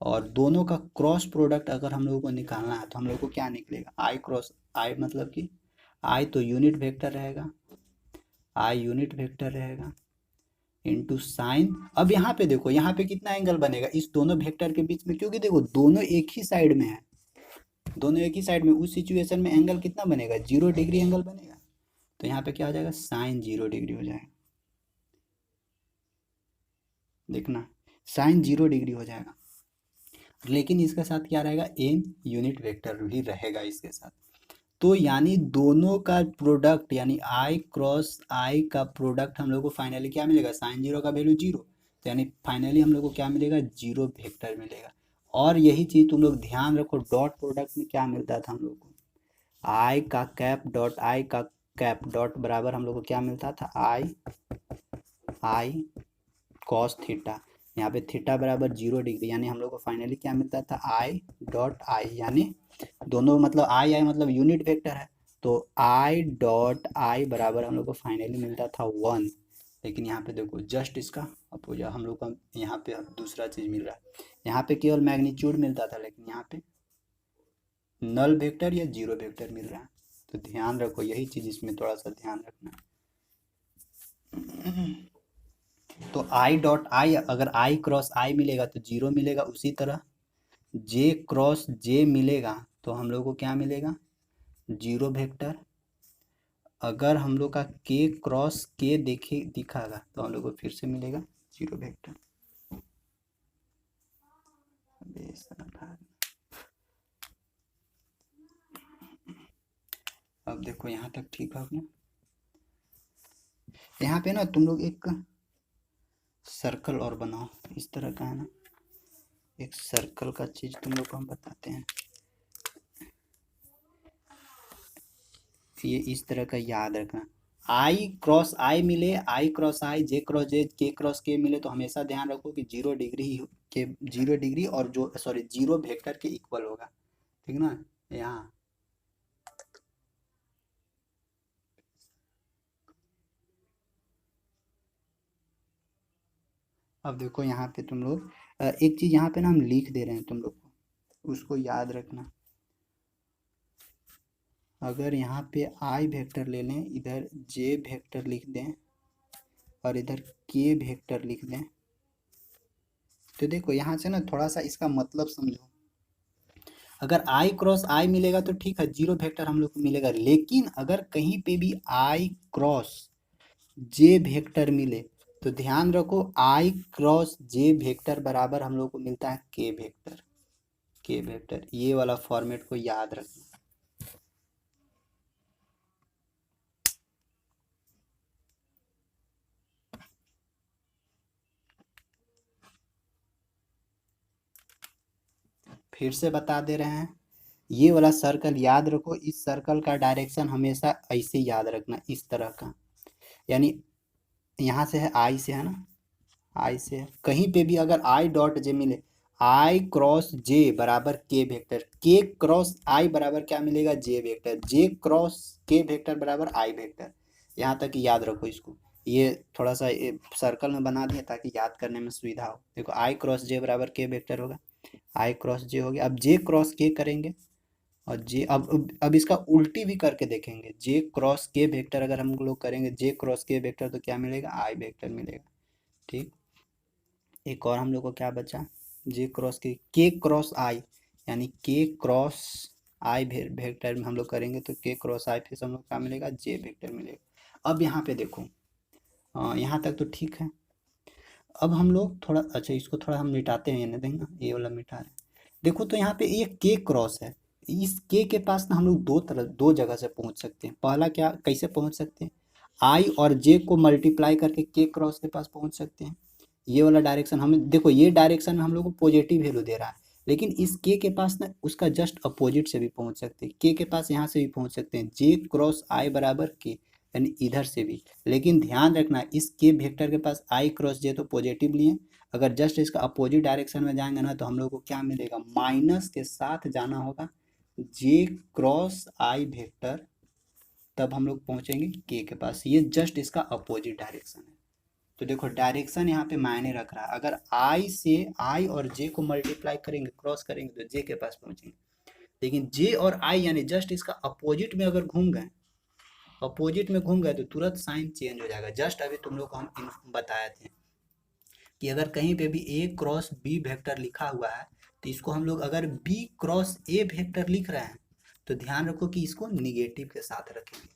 और दोनों का क्रॉस प्रोडक्ट अगर हम लोगों को निकालना है, तो हम लोग को क्या निकलेगा, आई क्रॉस आई, मतलब कि आई तो यूनिट वेक्टर रहेगा, आई यूनिट वेक्टर रहेगा इंटू साइन। अब यहाँ पे देखो, यहाँ पे कितना एंगल बनेगा इस दोनों वेक्टर के बीच में, क्योंकि देखो दोनों एक ही साइड में है, दोनों एक ही साइड में, उस सिचुएशन में एंगल कितना बनेगा, 0 डिग्री एंगल बनेगा। तो यहाँ पे क्या हो जाएगा, साइन 0 डिग्री हो जाएगा। देखना साइन 0 डिग्री हो जाएगा। लेकिन इसके साथ क्या रहेगा, एन यूनिट वेक्टर भी रहेगा इसके साथ। तो यानी दोनों का प्रोडक्ट, यानी आई क्रॉस आई का प्रोडक्ट हम लोग को फाइनली क्या मिलेगा, साइन 0 का वैल्यू 0। तो यानी फाइनली हम लोग को क्या मिलेगा, 0 वेक्टर मिलेगा। और यही चीज़ तुम लोग ध्यान रखो, डॉट प्रोडक्ट में क्या मिलता था हम लोग को, आई का कैप डॉट आई का कैप डॉट बराबर हम लोग को क्या मिलता था, आई आई कॉस थीटा। यहाँ पे थीटा बराबर 0 डिग्री, यानी हम लोग को फाइनली क्या मिलता था, आई डॉट आई, यानी दोनों मतलब आई आई मतलब यूनिट वेक्टर है, तो आई डॉट आई बराबर हम लोग को फाइनली मिलता था 1। लेकिन यहाँ पे देखो जस्ट इसका अपोजिट हम लोग का यहाँ पे दूसरा चीज़ मिल रहा है। यहाँ पे केवल मैग्नीट्यूड मिलता था, लेकिन यहाँ पे नल वेक्टर या 0 वेक्टर मिल रहा है। तो ध्यान रखो यही चीज़, इसमें थोड़ा सा ध्यान रखना। तो आई डॉट आई, अगर आई क्रॉस आई मिलेगा तो 0 मिलेगा, उसी तरह जे क्रॉस जे मिलेगा तो हम लोग को क्या मिलेगा, 0 वेक्टर। अगर हम लोग का के क्रॉस के देखे दिखागा तो हम लोग को फिर से मिलेगा 0 वेक्टर। अब देखो यहाँ तक ठीक है। यहाँ पे ना तुम लोग एक सर्कल और बनाओ, इस तरह का है ना, एक सर्कल का चीज तुम लोग को हम बताते हैं। ये इस तरह का याद रखना, आई क्रॉस आई मिले, आई क्रॉस आई, जे क्रॉस जे, के क्रॉस के मिले, तो हमेशा ध्यान रखो कि 0 डिग्री के 0 डिग्री और जो सॉरी 0 वेक्टर के इक्वल होगा, ठीक ना। यहाँ अब देखो यहाँ पे तुम लोग एक चीज यहाँ पे ना हम लिख दे रहे हैं तुम लोग को, उसको याद रखना। अगर यहाँ पे आई वेक्टर ले लें, इधर जे वेक्टर लिख दें और इधर के वेक्टर लिख दें, तो देखो यहाँ से ना थोड़ा सा इसका मतलब समझो। अगर आई क्रॉस आई मिलेगा तो ठीक है, जीरो वेक्टर हम लोग को मिलेगा, लेकिन अगर कहीं पे भी आई क्रॉस जे वेक्टर मिले तो ध्यान रखो आई क्रॉस जे वेक्टर बराबर हम लोग को मिलता है के वेक्टर। के वेक्टर, ये वाला फॉर्मेट को याद रखना। फिर से बता दे रहे हैं, ये वाला सर्कल याद रखो, इस सर्कल का डायरेक्शन हमेशा ऐसे याद रखना, इस तरह का। यानी यहाँ से है, आई से है ना, आई से है, कहीं पे भी अगर आई डॉट जे मिले, आई क्रॉस जे बराबर के वेक्टर, के क्रॉस आई बराबर क्या मिलेगा, जे वेक्टर, जे क्रॉस के वेक्टर बराबर आई वेक्टर। यहाँ तक याद रखो इसको, ये थोड़ा सा सर्कल में बना दिया ताकि याद करने में सुविधा हो। देखो आई क्रॉस जे बराबर के वेक्टर होगा, आई क्रॉस जे हो गया, अब जे क्रॉस के करेंगे, और जे अब इसका उल्टी भी करके देखेंगे, जे क्रॉस के वेक्टर अगर हम लोग करेंगे जे क्रॉस के वेक्टर तो क्या मिलेगा, आई वेक्टर मिलेगा। ठीक, एक और हम लोग को क्या बचा, जे क्रॉस के क्रॉस आई, यानी के क्रॉस आई वेक्टर में हम लोग करेंगे तो के क्रॉस आई फिर से हम लोग क्या मिलेगा, जे वेक्टर मिलेगा। अब यहाँ पे देखो, यहाँ तक तो ठीक है। अब हम लोग थोड़ा, अच्छा इसको थोड़ा हम मिटाते हैं, ये देखना ये वाला मिटा रहे हैं। देखो तो यहाँ पे ये के क्रॉस है, इस के पास ना हम लोग दो जगह से पहुंच सकते हैं। पहला क्या, कैसे पहुंच सकते हैं, आई और जे को मल्टीप्लाई करके के क्रॉस के पास पहुंच सकते हैं। ये वाला डायरेक्शन हमें देखो, ये डायरेक्शन में हम लोग को पॉजिटिव वैल्यू दे रहा है, लेकिन इस के पास ना उसका जस्ट अपोजिट से भी पहुंच सकते हैं, के पास यहाँ से भी पहुंच सकते हैं, जे क्रॉस आई बराबर के, यानी इधर से भी। लेकिन ध्यान रखना इस के वेक्टर के पास आई क्रॉस जे तो पॉजिटिव लिए, अगर जस्ट इसका अपोजिट डायरेक्शन में जाएंगे ना तो हम लोग को क्या मिलेगा, माइनस के साथ जाना होगा जे क्रॉस आई वेक्टर, तब हम लोग पहुंचेंगे के पास। ये जस्ट इसका अपोजिट डायरेक्शन है। तो देखो डायरेक्शन यहाँ पे मायने रख रहा है, अगर आई से आई और जे को मल्टीप्लाई करेंगे क्रॉस करेंगे तो जे के पास पहुंचेंगे, लेकिन जे और आई यानी जस्ट इसका अपोजिट में अगर घूम गए, अपोजिट में घूम गए तो तुरंत साइन चेंज हो जाएगा। जस्ट अभी तुम लोग को हम बताए थे कि अगर कहीं पे भी ए क्रॉस बी वेक्टर लिखा हुआ है तो इसको हम लोग अगर बी क्रॉस ए वेक्टर लिख रहे हैं तो ध्यान रखो कि इसको निगेटिव के साथ रखेंगे,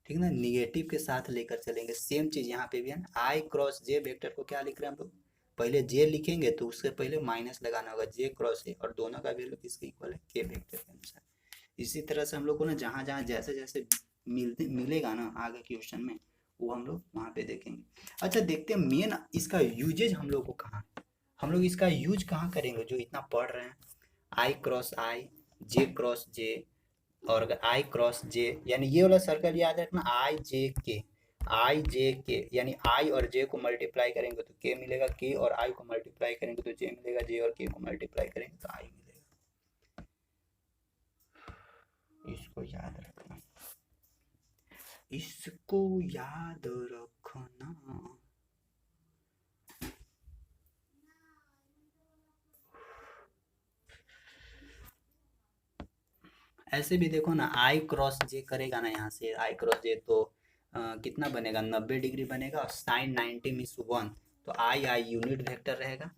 ठीक ना, निगेटिव के साथ लेकर चलेंगे। सेम चीज यहाँ पे भी है ना, आई क्रॉस जे वेक्टर को क्या लिख रहे हैं हम लोग, पहले जे लिखेंगे तो उससे पहले माइनस लगाना होगा, जे क्रॉस ए, और दोनों का वैल्यू किसके इक्वल है, के वेक्टर के अनुसार। इसी तरह से हम लोग को ना जहाँ जहाँ जैसे जैसे मिलेगा ना आगे क्वेश्चन में, वो हम लोग वहाँ पे देखेंगे। अच्छा देखते हैं मेन इसका यूजेज हम लोग को कहाँ, हम लोग इसका यूज कहाँ करेंगे जो इतना पढ़ रहे हैं, आई क्रॉस आई, जे क्रॉस जे, और अगर आई क्रॉस जे, यानी ये वाला सर्कल याद रखना, आई जे के, आई जे के, यानी आई और जे को मल्टीप्लाई करेंगे तो के मिलेगा, के और आई को मल्टीप्लाई करेंगे तो जे मिलेगा, जे और के को मल्टीप्लाई करेंगे तो आई मिलेगा। इसको याद रखना, इसको याद रखना। ऐसे भी देखो ना, आई क्रॉस जे करेगा ना, यहाँ से आई क्रॉस जे तो कितना बनेगा, 90 डिग्री बनेगा, और साइन 90 - 1 तो आई आई यूनिट वेक्टर रहेगा,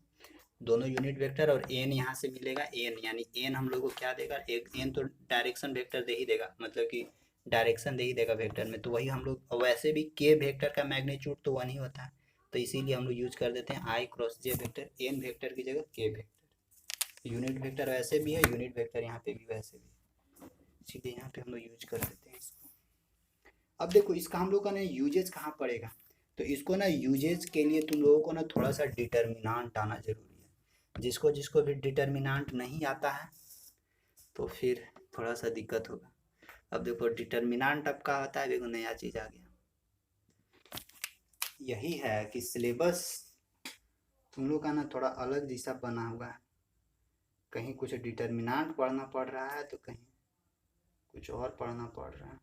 दोनों यूनिट वेक्टर, और एन यहाँ से मिलेगा, एन यानी एन हम लोग को क्या देगा, एक एन तो डायरेक्शन वेक्टर दे ही देगा, मतलब कि डायरेक्शन दे ही देगा वेक्टर में, तो वही हम लोग, वैसे भी के वेक्टर का मैग्नीट्यूड तो 1 ही होता है, तो इसीलिए हम लोग यूज कर देते हैं आई क्रॉस जे वेक्टर, एन वेक्टर की जगह के वेक्टर। यूनिट वेक्टर वैसे भी है, यूनिट वेक्टर यहाँ पे भी वैसे भी, सीधे यहाँ पे हम लोग यूज कर देते हैं इसको। अब देखो इसका हम लोग का ना यूजेज कहाँ पड़ेगा, तो इसको ना यूजेज के लिए तुम लोगों को ना थोड़ा सा डिटर्मिनांट आना जरूरी है, जिसको जिसको भी डिटर्मिनांट नहीं आता है तो फिर थोड़ा सा दिक्कत होगा। अब देखो डिटर्मिनांट अब का आता है, देखो नया चीज आ गया, यही है कि सिलेबस तुम लोग का ना थोड़ा अलग जैसा बना हुआ है, कहीं कुछ डिटर्मिनांट पढ़ना पड़ रहा है तो कहीं कुछ और पढ़ना पड़ रहा है।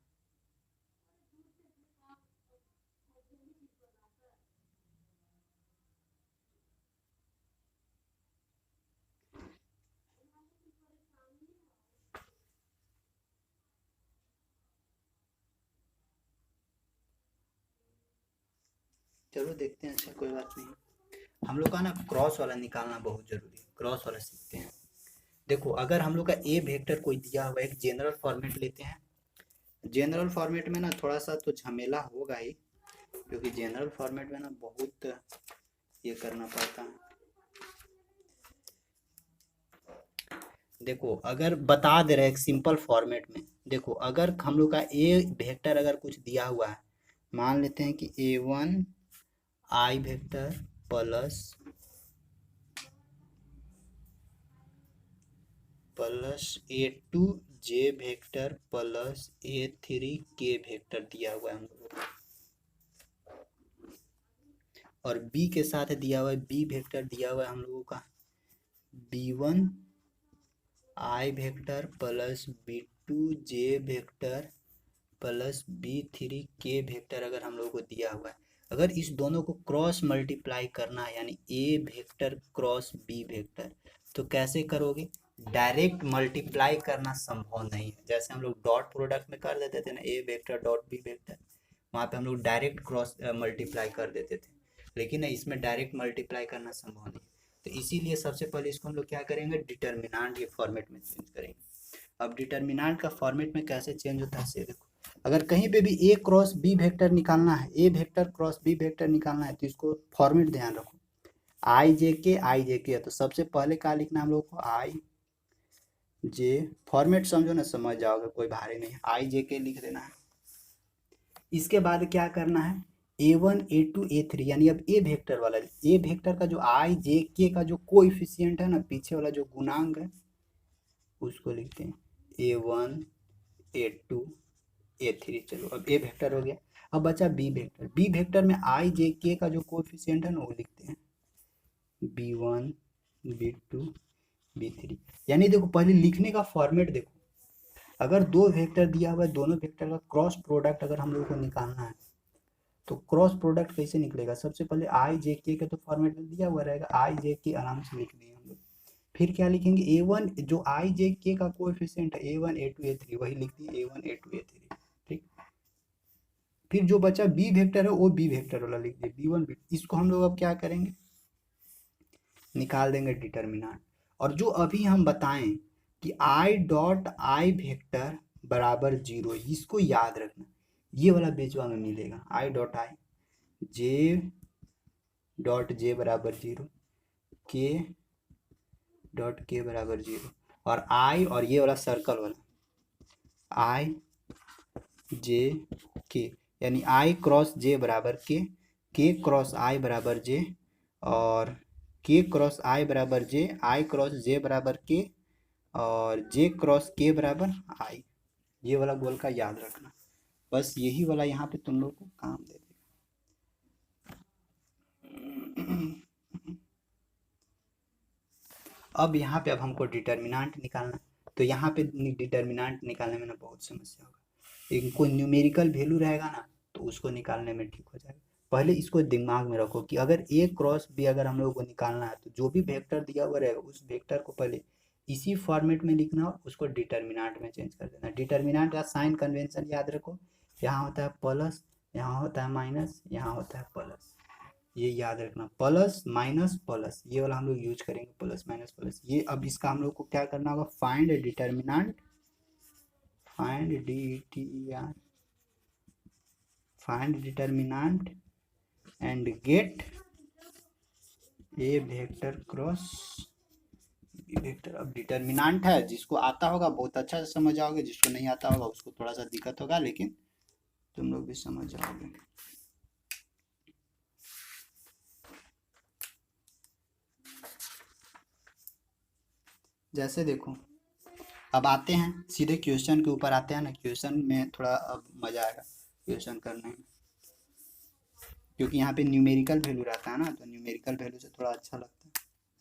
चलो देखते हैं, अच्छा कोई बात नहीं। हम लोग का ना क्रॉस वाला निकालना बहुत जरूरी है, क्रॉस वाला सीखते हैं। देखो अगर हम लोग का ए वेक्टर कोई दिया हुआ है, एक जनरल फॉर्मेट लेते हैं। जनरल फॉर्मेट में ना थोड़ा सा तो झमेला होगा ही, क्योंकि जनरल फॉर्मेट में ना बहुत ये करना पड़ता है। देखो अगर बता दे रहे हैं एक सिंपल फॉर्मेट में, देखो अगर हम लोग का ए वेक्टर अगर कुछ दिया हुआ है, मान लेते हैं कि A1 आई वेक्टर प्लस A2 जे वेक्टर प्लस A3 के वेक्टर दिया हुआ है हम लोगों को, और बी के साथ दिया हुआ है बी वेक्टर दिया हुआ है हम लोगों का B1 आई वेक्टर प्लस B2 जे वेक्टर प्लस B3 के वेक्टर अगर हम लोगों को दिया हुआ है। अगर इस दोनों को क्रॉस मल्टीप्लाई करना है, यानी A vector cross B vector, तो कैसे करोगे? डायरेक्ट मल्टीप्लाई करना संभव नहीं है। जैसे हम लोग डॉट प्रोडक्ट में कर देते थे ना, A vector dot B vector, वहाँ पे हम लोग डायरेक्ट क्रॉस मल्टीप्लाई कर देते थे, लेकिन इसमें डायरेक्ट मल्टीप्लाई करना संभव नहीं। तो इसीलिए सबसे पहले इसको हम लोग क्या करेंगे, डिटर्मिनेंट के फॉर्मेट में चेंज करेंगे। अब डिटर्मिनेंट का फॉर्मेट में कैसे चेंज होता है से देखो, अगर कहीं पे भी ए क्रॉस बी वेक्टर निकालना है, A vector cross B vector निकालना है, तो इसको फॉर्मेट ध्यान रखो, आई जे के। तो सबसे पहले क्या लिखना है हम लोग को, आई जे, फॉर्मेट समझो ना, समझ जाओगे, कोई भारी नहीं है, आई जे के लिख देना है। इसके बाद क्या करना है, A1 A2 A3, यानी अब ए वेक्टर वाला, ए वेक्टर का जो आई जे के का जो कोएफिशिएंट है ना, पीछे वाला जो गुणांक है, उसको लिखते हैं A1 A2 A3। चलो अब ए वेक्टर हो गया। अब बचा बी वेक्टर, बी वेक्टर में आई जे के का जो कोएफिशिएंट है ना, वो लिखते हैं B1 B2 B3। यानी देखो पहले लिखने का फॉर्मेट देखो, अगर दो वेक्टर दिया हुआ है, दोनों वेक्टर का क्रॉस प्रोडक्ट अगर हम लोग को निकालना है, तो क्रॉस प्रोडक्ट कैसे निकलेगा? सबसे पहले आई जे के का तो फॉर्मेट में दिया हुआ रहेगा, आई जे के आराम से लिख दिए हम लोग। फिर क्या लिखेंगे, A1 जो आई जे के का कोएफिशिएंट है A1 A2 A3, वही लिख दिए A1 A2 A3। ठीक, फिर जो बचा बी वेक्टर है, वो बी वेक्टर वाला लिख दिए B1 B। इसको हम लोग अब क्या करेंगे, निकाल देंगे डिटर्मिनेंट। और जो अभी हम बताएं कि आई डॉट आई वेक्टर बराबर 0, इसको याद रखना, ये वाला बेचवा में मिलेगा, आई डॉट आई जे बराबर 0, के डॉट के बराबर 0, और आई, और ये वाला सर्कल वाला आई जे के, यानी आई क्रॉस जे बराबर के क्रॉस आई बराबर जे, और के क्रॉस आई बराबर जे, आई क्रॉस जे बराबर के, और जे क्रॉस के बराबर आई। ये वाला गोल का याद रखना, बस यही वाला यहाँ पे तुम लोग को काम दे देगा। अब यहाँ पे अब हमको डिटर्मिनेंट निकालना है, तो यहाँ पे डिटर्मिनेंट निकालने में ना बहुत समस्या होगा। इनको न्यूमेरिकल वैल्यू रहेगा ना, तो उसको निकालने में ठीक हो जाएगा। पहले इसको दिमाग में रखो कि अगर ए क्रॉस बी अगर हम लोगों को निकालना है, तो जो भी वेक्टर दिया हुआ रहेगा, उस वेक्टर को पहले इसी फॉर्मेट में लिखना और उसको डिटर्मिनेंट में चेंज कर देना। डिटर्मिनेंट का साइन कन्वेंशन याद रखो, यहाँ होता है प्लस, यहाँ होता है माइनस, यहाँ होता है प्लस, ये याद रखना, प्लस माइनस प्लस, ये वाला हम लोग यूज करेंगे, प्लस माइनस प्लस। ये अब इसका हम लोग को क्या करना होगा, find determinant, find DETER, find determinant and get A vector cross B vector. अब डिटर्मिनेंट है, जिसको आता होगा बहुत अच्छा से समझ जाओगे, जिसको नहीं आता होगा उसको थोड़ा सा दिक्कत होगा, लेकिन तुम लोग भी समझ जाओगे। जैसे देखो, अब आते हैं सीधे क्वेश्चन के ऊपर आते हैं ना, क्वेश्चन में थोड़ा अब मजा आएगा क्वेश्चन करने में, क्योंकि यहाँ पे न्यूमेरिकल वैल्यू रहता है ना, तो न्यूमेरिकल वैल्यू से थोड़ा अच्छा लगता है।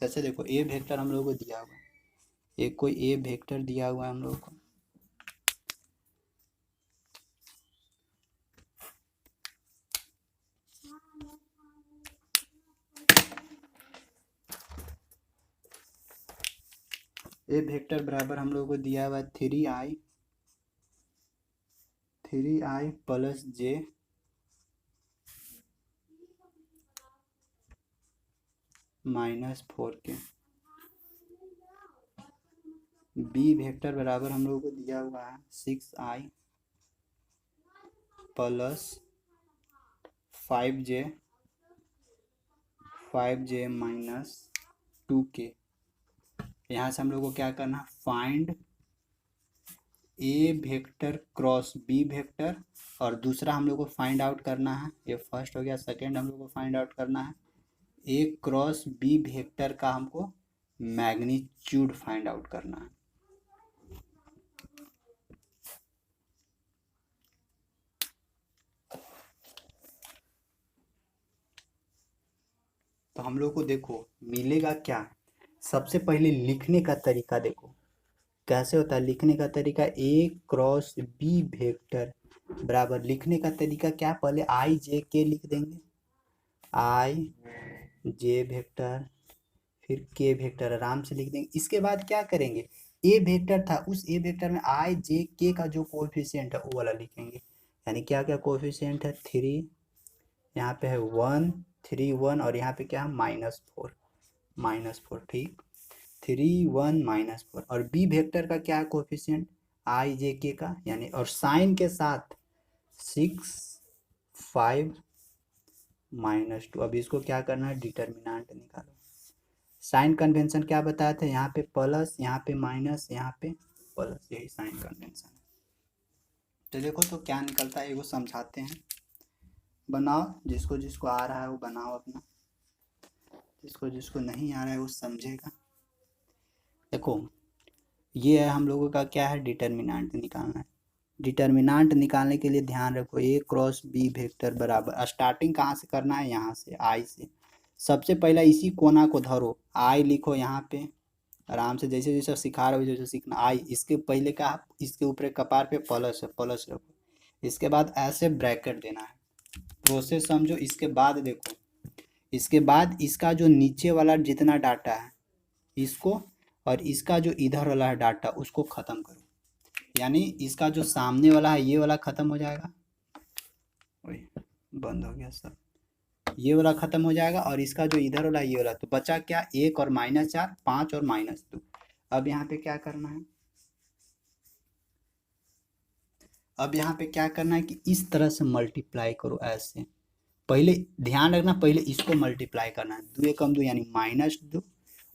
जैसे देखो ए वेक्टर हम लोग को दिया हुआ है, एक कोई ए वेक्टर दिया हुआ है हम लोग को, ए वेक्टर बराबर हम लोग को दिया हुआ है 3i प्लस जे -4k। बी वेक्टर बराबर हम लोगों को दिया हुआ है 6i plus 5j minus 2k। यहाँ से हम लोग को क्या करना है, फाइंड ए वेक्टर क्रॉस बी वेक्टर, और दूसरा हम लोग को फाइंड आउट करना है, ये फर्स्ट हो गया। सेकंड हम लोग को फाइंड आउट करना है ए क्रॉस बी वेक्टर का हमको मैग्नीट्यूड फाइंड आउट करना है। तो हम लोग को देखो मिलेगा क्या, सबसे पहले लिखने का तरीका देखो कैसे होता है। लिखने का तरीका ए क्रॉस बी वेक्टर बराबर, लिखने का तरीका क्या, पहले आई जे के लिख देंगे, आई जे वेक्टर फिर के वेक्टर आराम से लिख देंगे। इसके बाद क्या करेंगे, ए वेक्टर था, उस ए वेक्टर में आई जे के का जो कोएफिशिएंट है वो वाला लिखेंगे। यानी क्या क्या कोएफिशिएंट है, 3, यहाँ पे है 1 3 1, और यहाँ पे क्या है -4, ठीक। 3 1 -4, और बी वेक्टर का क्या है कोएफिशिएंट, आई जे के का, यानी और साइन के साथ 6 5 -2। अब इसको क्या करना है, डिटर्मिनेंट निकालो। साइन कन्वेंशन क्या बताया था, यहाँ पे प्लस, यहाँ पे माइनस, यहाँ पे प्लस, यही साइन कन्वेंशन है। तो देखो तो क्या निकलता है, वो समझाते हैं। बनाओ, जिसको जिसको आ रहा है वो बनाओ अपना, जिसको जिसको नहीं आ रहा है वो समझेगा। देखो ये है हम लोगों का क्या है, डिटर्मिनेंट निकालना है। डिटर्मिनेंट निकालने के लिए ध्यान रखो ए क्रॉस बी वेक्टर बराबर, स्टार्टिंग कहाँ से करना है, यहाँ से आई से। सबसे पहला इसी कोना को धरो, आई लिखो यहाँ पे आराम से, जैसे जैसे सिखा रहे हो जैसे सीखना। आई इसके पहले का, इसके ऊपर कपार पे प्लस है, प्लस रखो। इसके बाद ऐसे ब्रैकेट देना है, प्रोसेस समझो। इसके बाद देखो, इसके बाद इसका जो नीचे वाला जितना डाटा है इसको, और इसका जो इधर वाला है डाटा उसको ख़त्म करो। यानी इसका जो सामने वाला है ये वाला ख़त्म हो जाएगा, ओए बंद हो गया सब, ये वाला ख़त्म हो जाएगा, और इसका जो इधर वाला ये वाला, तो बचा क्या, 1 और -4, 5 और -2। अब यहाँ पे क्या करना है, अब यहाँ पे क्या करना है कि इस तरह से मल्टीप्लाई करो ऐसे। पहले ध्यान रखना, पहले इसको मल्टीप्लाई करना है, 2 एकम 2 यानी -2,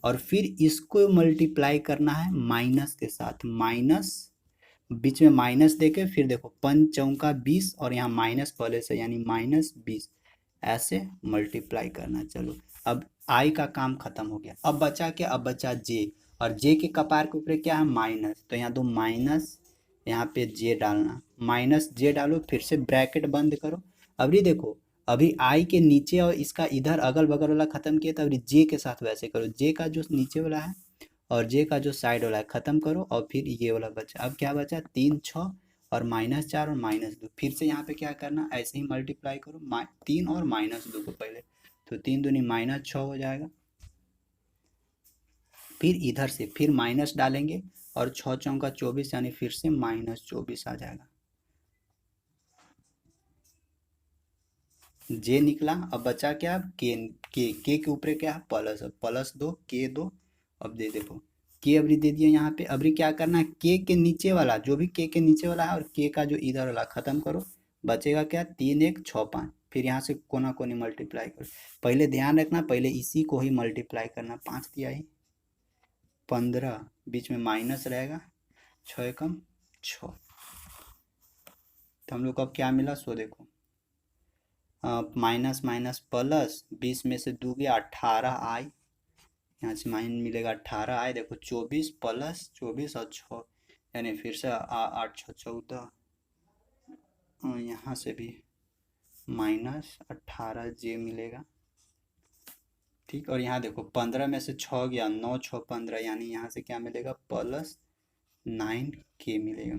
और फिर इसको मल्टीप्लाई करना है माइनस के साथ, माइनस बीच में माइनस देके, फिर देखो 5 चौका 20, और यहाँ माइनस पहले से यानी -20, ऐसे मल्टीप्लाई करना। चलो अब आई का काम खत्म हो गया। अब बचा क्या, अब बचा जे, और जे के कपार के ऊपर क्या है, माइनस, तो यहाँ दो माइनस, यहाँ पे जे डालना, माइनस जे डालो, फिर से ब्रैकेट बंद करो। अभी देखो, अभी आई के नीचे और इसका इधर अगल बगल वाला खत्म किया, तो अभी जे के साथ वैसे करो, जे का जो नीचे वाला है और जे का जो साइड वाला है खत्म करो, और फिर ये वाला बचा। अब क्या बचा, 3 6 और -4 और -2, फिर से यहाँ पे क्या करना, ऐसे ही मल्टीप्लाई करो 3 और -2 को पहले, तो 3 दूनी -6 हो जाएगा। फिर इधर से फिर माइनस डालेंगे, और 6 चौका 24 यानी फिर से -24 आ जाएगा। जे निकला, अब बचा क्या, के ऊपर क्या है, प्लस, प्लस 2 के 2। अब दे देखो के अभी दे दिया यहाँ पे। अभी क्या करना है, के नीचे वाला, जो भी के नीचे वाला है और के का जो इधर वाला खत्म करो, बचेगा क्या, 3 1 6 5। फिर यहाँ से कोना कोनी मल्टीप्लाई करो। पहले ध्यान रखना, पहले इसी को ही मल्टीप्लाई करना, 5 दिया ही 15, बीच में माइनस रहेगा, 6 एकम 6। तो हम लोग को अब क्या मिला, सो देखो माइनस माइनस प्लस, 20 में से 2 गया 18 आई, यहाँ से माइन मिलेगा 18 आए, देखो 24 प्लस 24 और 6, यानी फिर से 8 6 14, यहाँ से भी -18 जे मिलेगा, ठीक। और यहाँ देखो 15 में से 6 गया, 9 6 15, यानी यहाँ से क्या मिलेगा, +9 के मिलेगा।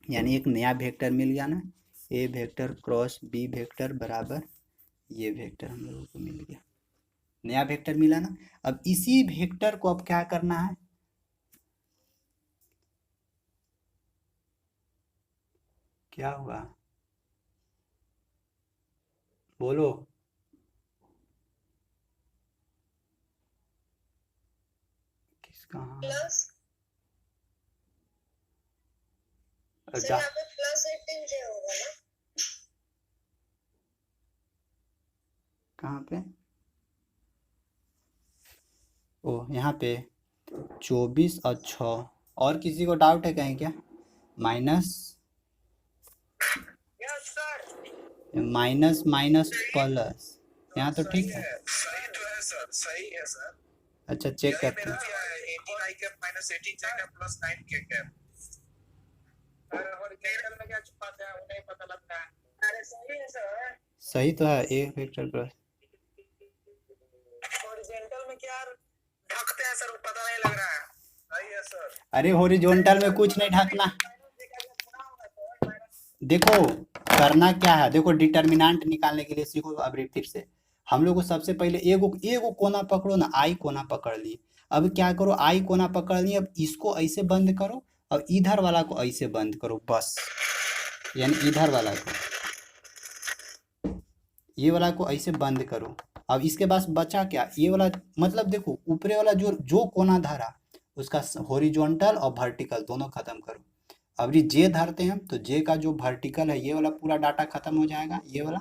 यानी एक नया वेक्टर मिल गया ना, A vector cross B vector बराबर ये वेक्टर हम लोगों को मिल गया, नया वेक्टर मिला ना। अब इसी वेक्टर को अब क्या करना है, क्या हुआ बोलो, कहाँ प्लस सर जा यहाँ पे प्लस 18 जे होगा ना? कहाँ पे? ओ यहाँ पे 24 और 6। और किसी को डाउट है कहीं क्या? Minus yes sir. Minus minus plus, यहाँ तो ठीक है। सही तो है सर, सही है सर। अच्छा चेक करते हैं। मेरा 18 आई कैप माइनस 18 जे कैप प्लस 9 के कैप। और केरल में क्या छुपाते हैं उन्हें पता लगता है। अरे सही है सर। सही तो है, ए वेक्टर प्लस। हॉरिजॉन्टल में क्या ढकते हैं सर, वो पता नहीं लग रहा है। सही है सर। अरे हॉरिजॉन्टल में कुछ नहीं ढकना। देखो करना क्या है, देखो डिटर्मिनेंट निकालने के लिए सीखो। अब फिर से हम लोग को सबसे पहले एगो एगो कोना पकड़ो ना, आई कोना पकड़ लिए। अब क्या करो, आई कोना पकड़ लिए, अब इसको ऐसे बंद करो और इधर वाला को ऐसे बंद करो बस। यानी इधर वाला को, ये वाला को ऐसे बंद करो। अब इसके पास बचा क्या, ये वाला। मतलब देखो ऊपरे वाला जो जो कोना धरा उसका हॉरिजॉन्टल और वर्टिकल दोनों खत्म करो। अब ये जे धरते हैं तो जे का जो वर्टिकल है ये वाला पूरा डाटा खत्म हो जाएगा, ये वाला।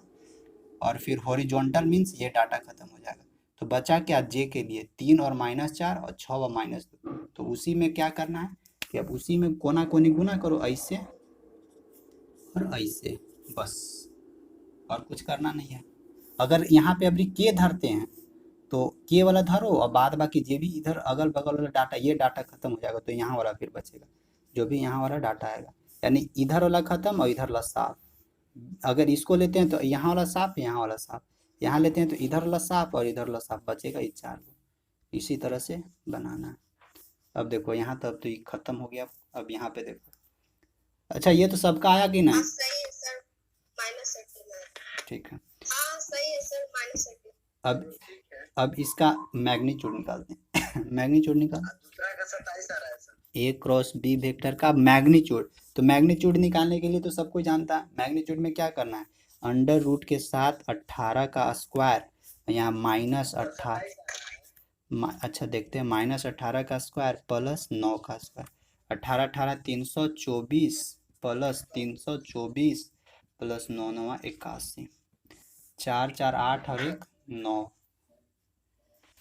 और फिर हॉरिजॉन्टल मीन्स ये डाटा खत्म हो जाएगा। तो बचा क्या जे के लिए 3 और -4 और 6 और -2। तो उसी में क्या करना है कि अब उसी में कोना कोनी गुना करो ऐसे और ऐसे, बस। और कुछ करना नहीं है। अगर यहाँ पे अभी के धरते हैं तो के वाला धरो और बाद बाकी जे भी इधर अगल बगल वाला डाटा, ये डाटा खत्म हो जाएगा तो यहाँ वाला फिर बचेगा, जो भी यहाँ वाला डाटा आएगा। यानी इधर वाला खत्म और इधर वाला साफ। अगर इसको लेते हैं तो यहाँ वाला साफ, यहाँ वाला साफ। यहाँ लेते हैं तो इधर वाला साफ और इधर वाला साफ, बचेगा ये 4 को। इसी तरह से बनाना है। अब देखो यहाँ तक तो ये खत्म हो गया। अब यहाँ पे देखो। अच्छा ये तो सबका आया कि नहीं? सही है सर, -18 ठीक है। हाँ सही है सर, -18। अब इसका मैग्नीट्यूड निकालते हैं। मैग्नीट्यूड निकाल, दूसरा का 27 आ रहा है सर। ए क्रॉस बी वेक्टर का मैग्नीट्यूड। तो मैग्नीट्यूड निकालने के लिए तो सब कोई जानता है, मैग्नीट्यूड में क्या करना है, अंडर रूट के साथ 18 का स्क्वायर, यहाँ -18। अच्छा देखते हैं, -18 का स्क्वायर प्लस 9 का स्क्वायर। 18 18 324 plus 324 plus 9 9 81। 4 4 8 और 1 9।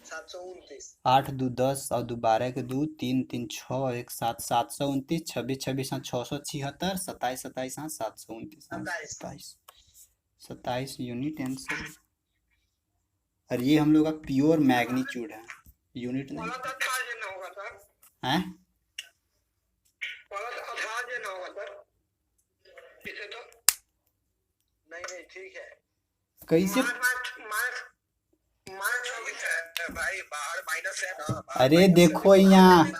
729। 8 2 10 और 2 12 के 2 3 3 6 और 1 7 729 26 26 676 27 27 729 27 27 यूनिट आंसर। और ये हम लोग का प्योर मैग्नीट्यूड है, यूनिट नहीं है। नहीं ठीक है। कैसे भाई बाहर माइनस है ना। अरे देखो यहाँ,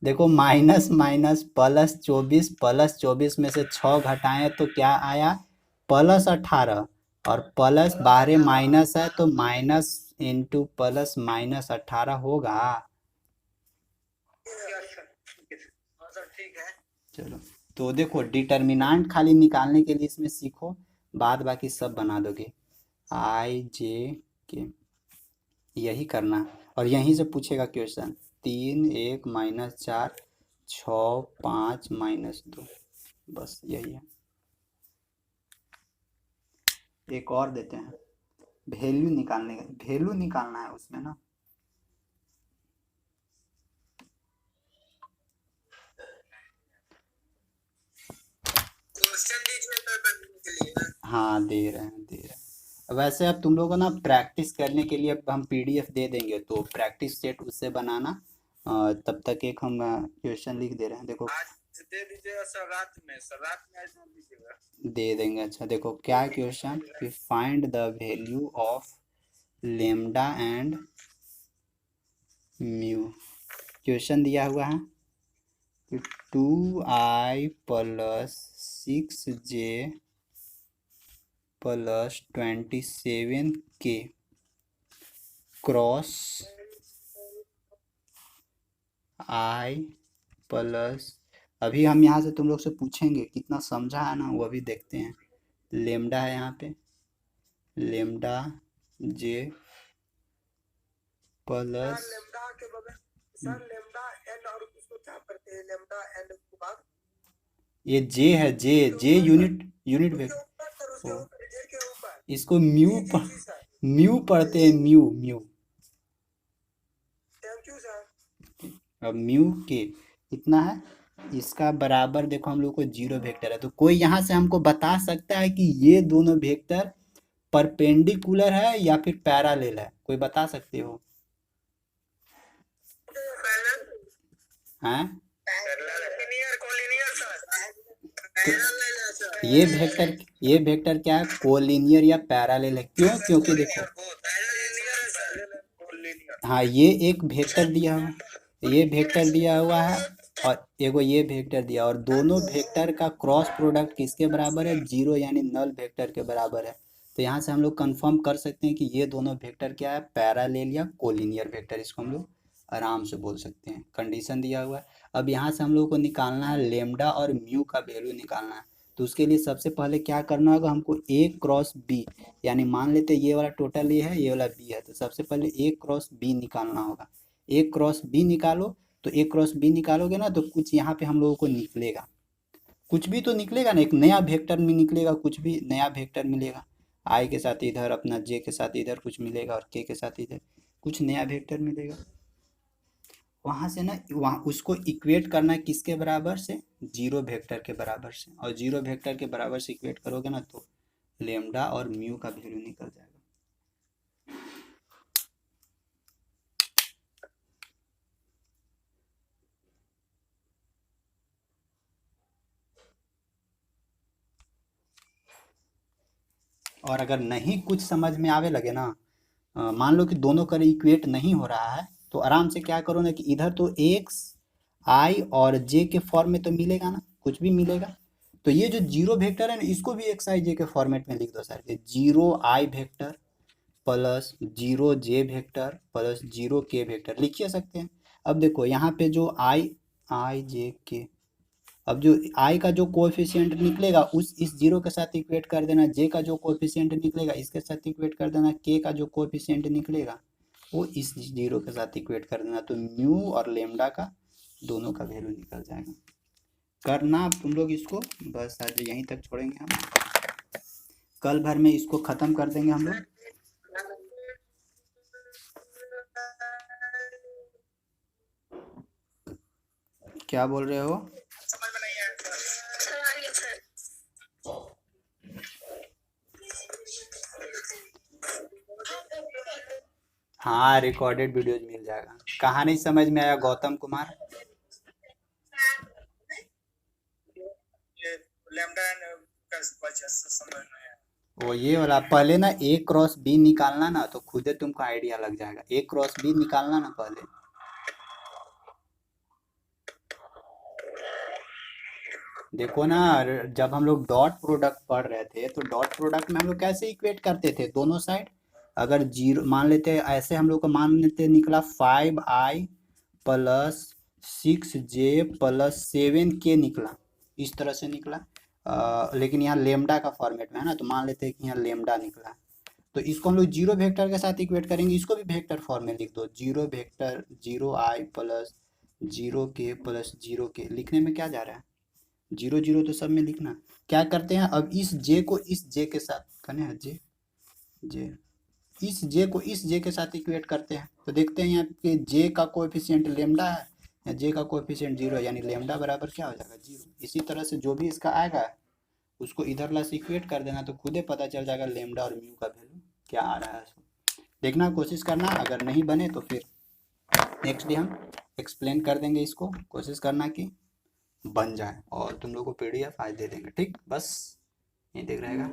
देखो माइनस माइनस +24 में से 6 घटाएं तो क्या आया, +18। और प्लस बाहर माइनस है तो माइनस इंटू प्लस -18 होगा। चलो तो देखो डिटर्मिनेंट खाली निकालने के लिए इसमें सीखो, बाद बाकी सब बना दोगे। आई जे के यही करना। और यहीं से पूछेगा क्वेश्चन 3 1 -4 6 5 -2, बस यही है। एक और देते हैं, वैल्यू निकालने का, वैल्यू निकालना है उसमें ना। हाँ दे रहे हैं। वैसे अब तुम लोगों को ना प्रैक्टिस करने के लिए अब हम पीडीएफ दे देंगे, तो प्रैक्टिस सेट उससे बनाना। तब तक एक हम क्वेश्चन लिख दे रहे हैं, देखो दे दीजिएगा सर, रात में ऐसा दीजिएगा, दे देंगे। अच्छा देखो क्या क्वेश्चन, कि find the value of lambda and mu. Question दिया हुआ है कि 2i + 6j + 27k cross i plus, अभी हम यहाँ से तुम लोग से पूछेंगे कितना समझा है ना, वो अभी देखते हैं। लेम्डा है यहाँ पे, लेम्डा जे प्लस सर लेमडा एन और उसको क्या करते हैं लेमडा एन के बाद ये जे है, जे यूनिट उसके वेक्टर। ऊपर सर उसके ओ, ऊपर जे के ऊपर इसको म्यू जी जी सर म्यू पढ़ते हैं, mu mu. Thank you sir अब म्यू के कितना है, इसका बराबर देखो हम लोग को जीरो वेक्टर है, तो कोई यहाँ से हमको बता सकता है कि ये दोनों वेक्टर परपेंडिकुलर है या फिर पैरेलल है? कोई बता सकते हो? हैं? तो ये वेक्टर क्या है, कोलिनियर या पैरेलल है? क्यों? क्योंकि देखो, हाँ ये एक वेक्टर दिया हुआ, ये वेक्टर दिया हुआ है और एगो ये वेक्टर दिया, और दोनों वेक्टर का क्रॉस प्रोडक्ट किसके बराबर है, जीरो, यानी नल वेक्टर के बराबर है। तो यहाँ से हम लोग कंफर्म कर सकते हैं कि ये दोनों वेक्टर क्या है, पैरेलल या कोलिनियर वेक्टर, इसको हम लोग आराम से बोल सकते हैं। कंडीशन दिया हुआ है। अब यहाँ से हम लोग को निकालना है लेमडा और म्यू का वैल्यू निकालना है। तो उसके लिए सबसे पहले क्या करना होगा, हमको ए क्रॉस बी, यानी मान लेते ये वाला टोटल ए है, ये वाला बी है, तो सबसे पहले ए क्रॉस बी निकालना होगा। ए क्रॉस बी निकालो, तो ए क्रॉस बी निकालोगे ना तो कुछ यहाँ पे हम लोगों को निकलेगा, कुछ भी तो निकलेगा ना, एक नया वेक्टर में निकलेगा, कुछ भी नया वेक्टर मिलेगा। आई के साथ इधर अपना, जे के साथ इधर कुछ मिलेगा और के साथ इधर कुछ नया वेक्टर मिलेगा। वहाँ से ना, वहाँ उसको इक्वेट करना है किसके बराबर से, जीरो वेक्टर के बराबर से, और जीरो वेक्टर के बराबर से इक्वेट करोगे ना तो लेमडा और म्यू का वैल्यू निकल जाएगा। और अगर नहीं कुछ समझ में आवे लगे ना, मान लो कि दोनों का इक्वेट नहीं हो रहा है, तो आराम से क्या करो ना कि इधर तो एक्स आई और जे के फॉर्म में तो मिलेगा ना, कुछ भी मिलेगा। तो ये जो जीरो वेक्टर है ना, इसको भी एक्स आई जे के फॉर्मेट में लिख दो सर, जीरो आई वेक्टर प्लस जीरो जे वेक्टर प्लस जीरो के वेक्टर लिखिए सकते हैं। अब देखो यहाँ पे जो आई आई जे के, अब जो आई का जो कोएफिशिएंट निकलेगा उस इस जीरो के साथ इक्वेट कर देना, जे का जो कोएफिशिएंट निकलेगा इसके साथ इक्वेट कर देना, के का जो कोएफिशिएंट निकलेगा वो इस जीरो के साथ इक्वेट कर देना, तो म्यू और लेमडा का दोनों का वैल्यू निकल जाएगा। करना अब तुम लोग इसको, बस आज यहीं तक छोड़ेंगे हम, कल भर में इसको ख़त्म कर देंगे हम लोग। क्या बोल रहे हो? समझ में नहीं आया सर हाँ रिकॉर्डेड वीडियोज मिल जाएगा। कहाँ नहीं समझ में आया गौतम कुमार? लेमडा का वजह से समझ में आया वो ये वाला पहले ना ए क्रॉस बी निकालना ना, तो खुद ही तुमको आइडिया लग जाएगा। ए क्रॉस बी निकालना ना पहले, देखो ना, जब हम लोग डॉट प्रोडक्ट पढ़ रहे थे तो डॉट प्रोडक्ट में हम लोग कैसे इक्वेट करते थे, दोनों साइड अगर जीरो मान लेते, ऐसे हम लोग को मान लेते निकला 5i plus 6j plus 7k निकला, इस तरह से निकला। लेकिन यहाँ लेमडा का फॉर्मेट में है ना, तो मान लेते हैं कि यहाँ लेमडा निकला, तो इसको हम लोग जीरो वेक्टर के साथ इक्वेट करेंगे, इसको भी वेक्टर फॉर्म में लिख दो, जीरो वेक्टर जीरो आई प्लस जीरो के प्लस जीरो के। लिखने में क्या जा रहा है, जीरो जीरो तो सब में लिखना। क्या करते हैं, अब इस जे को इस जे के साथ कने है, जे जे इस जे को इस जे के साथ इक्वेट करते हैं, तो देखते हैं यहाँ पे जे का कोएफिशिएंट लेमडा है या जे का कोएफिशिएंट जीरो है, यानी लेमडा बराबर क्या हो जाएगा, जीरो। इसी तरह से जो भी इसका आएगा उसको इधर ला से इक्वेट कर देना, तो खुद ही पता चल जाएगा लेमडा और म्यू का वैल्यू क्या आ रहा है। देखना, कोशिश करना, अगर नहीं बने तो फिर नेक्स्ट डे हम एक्सप्लेन कर देंगे इसको, कोशिश करना कि बन जाए, और तुम लोग को पीडीएफ आज दे देंगे। ठीक, बस यहीं तक रहेगा।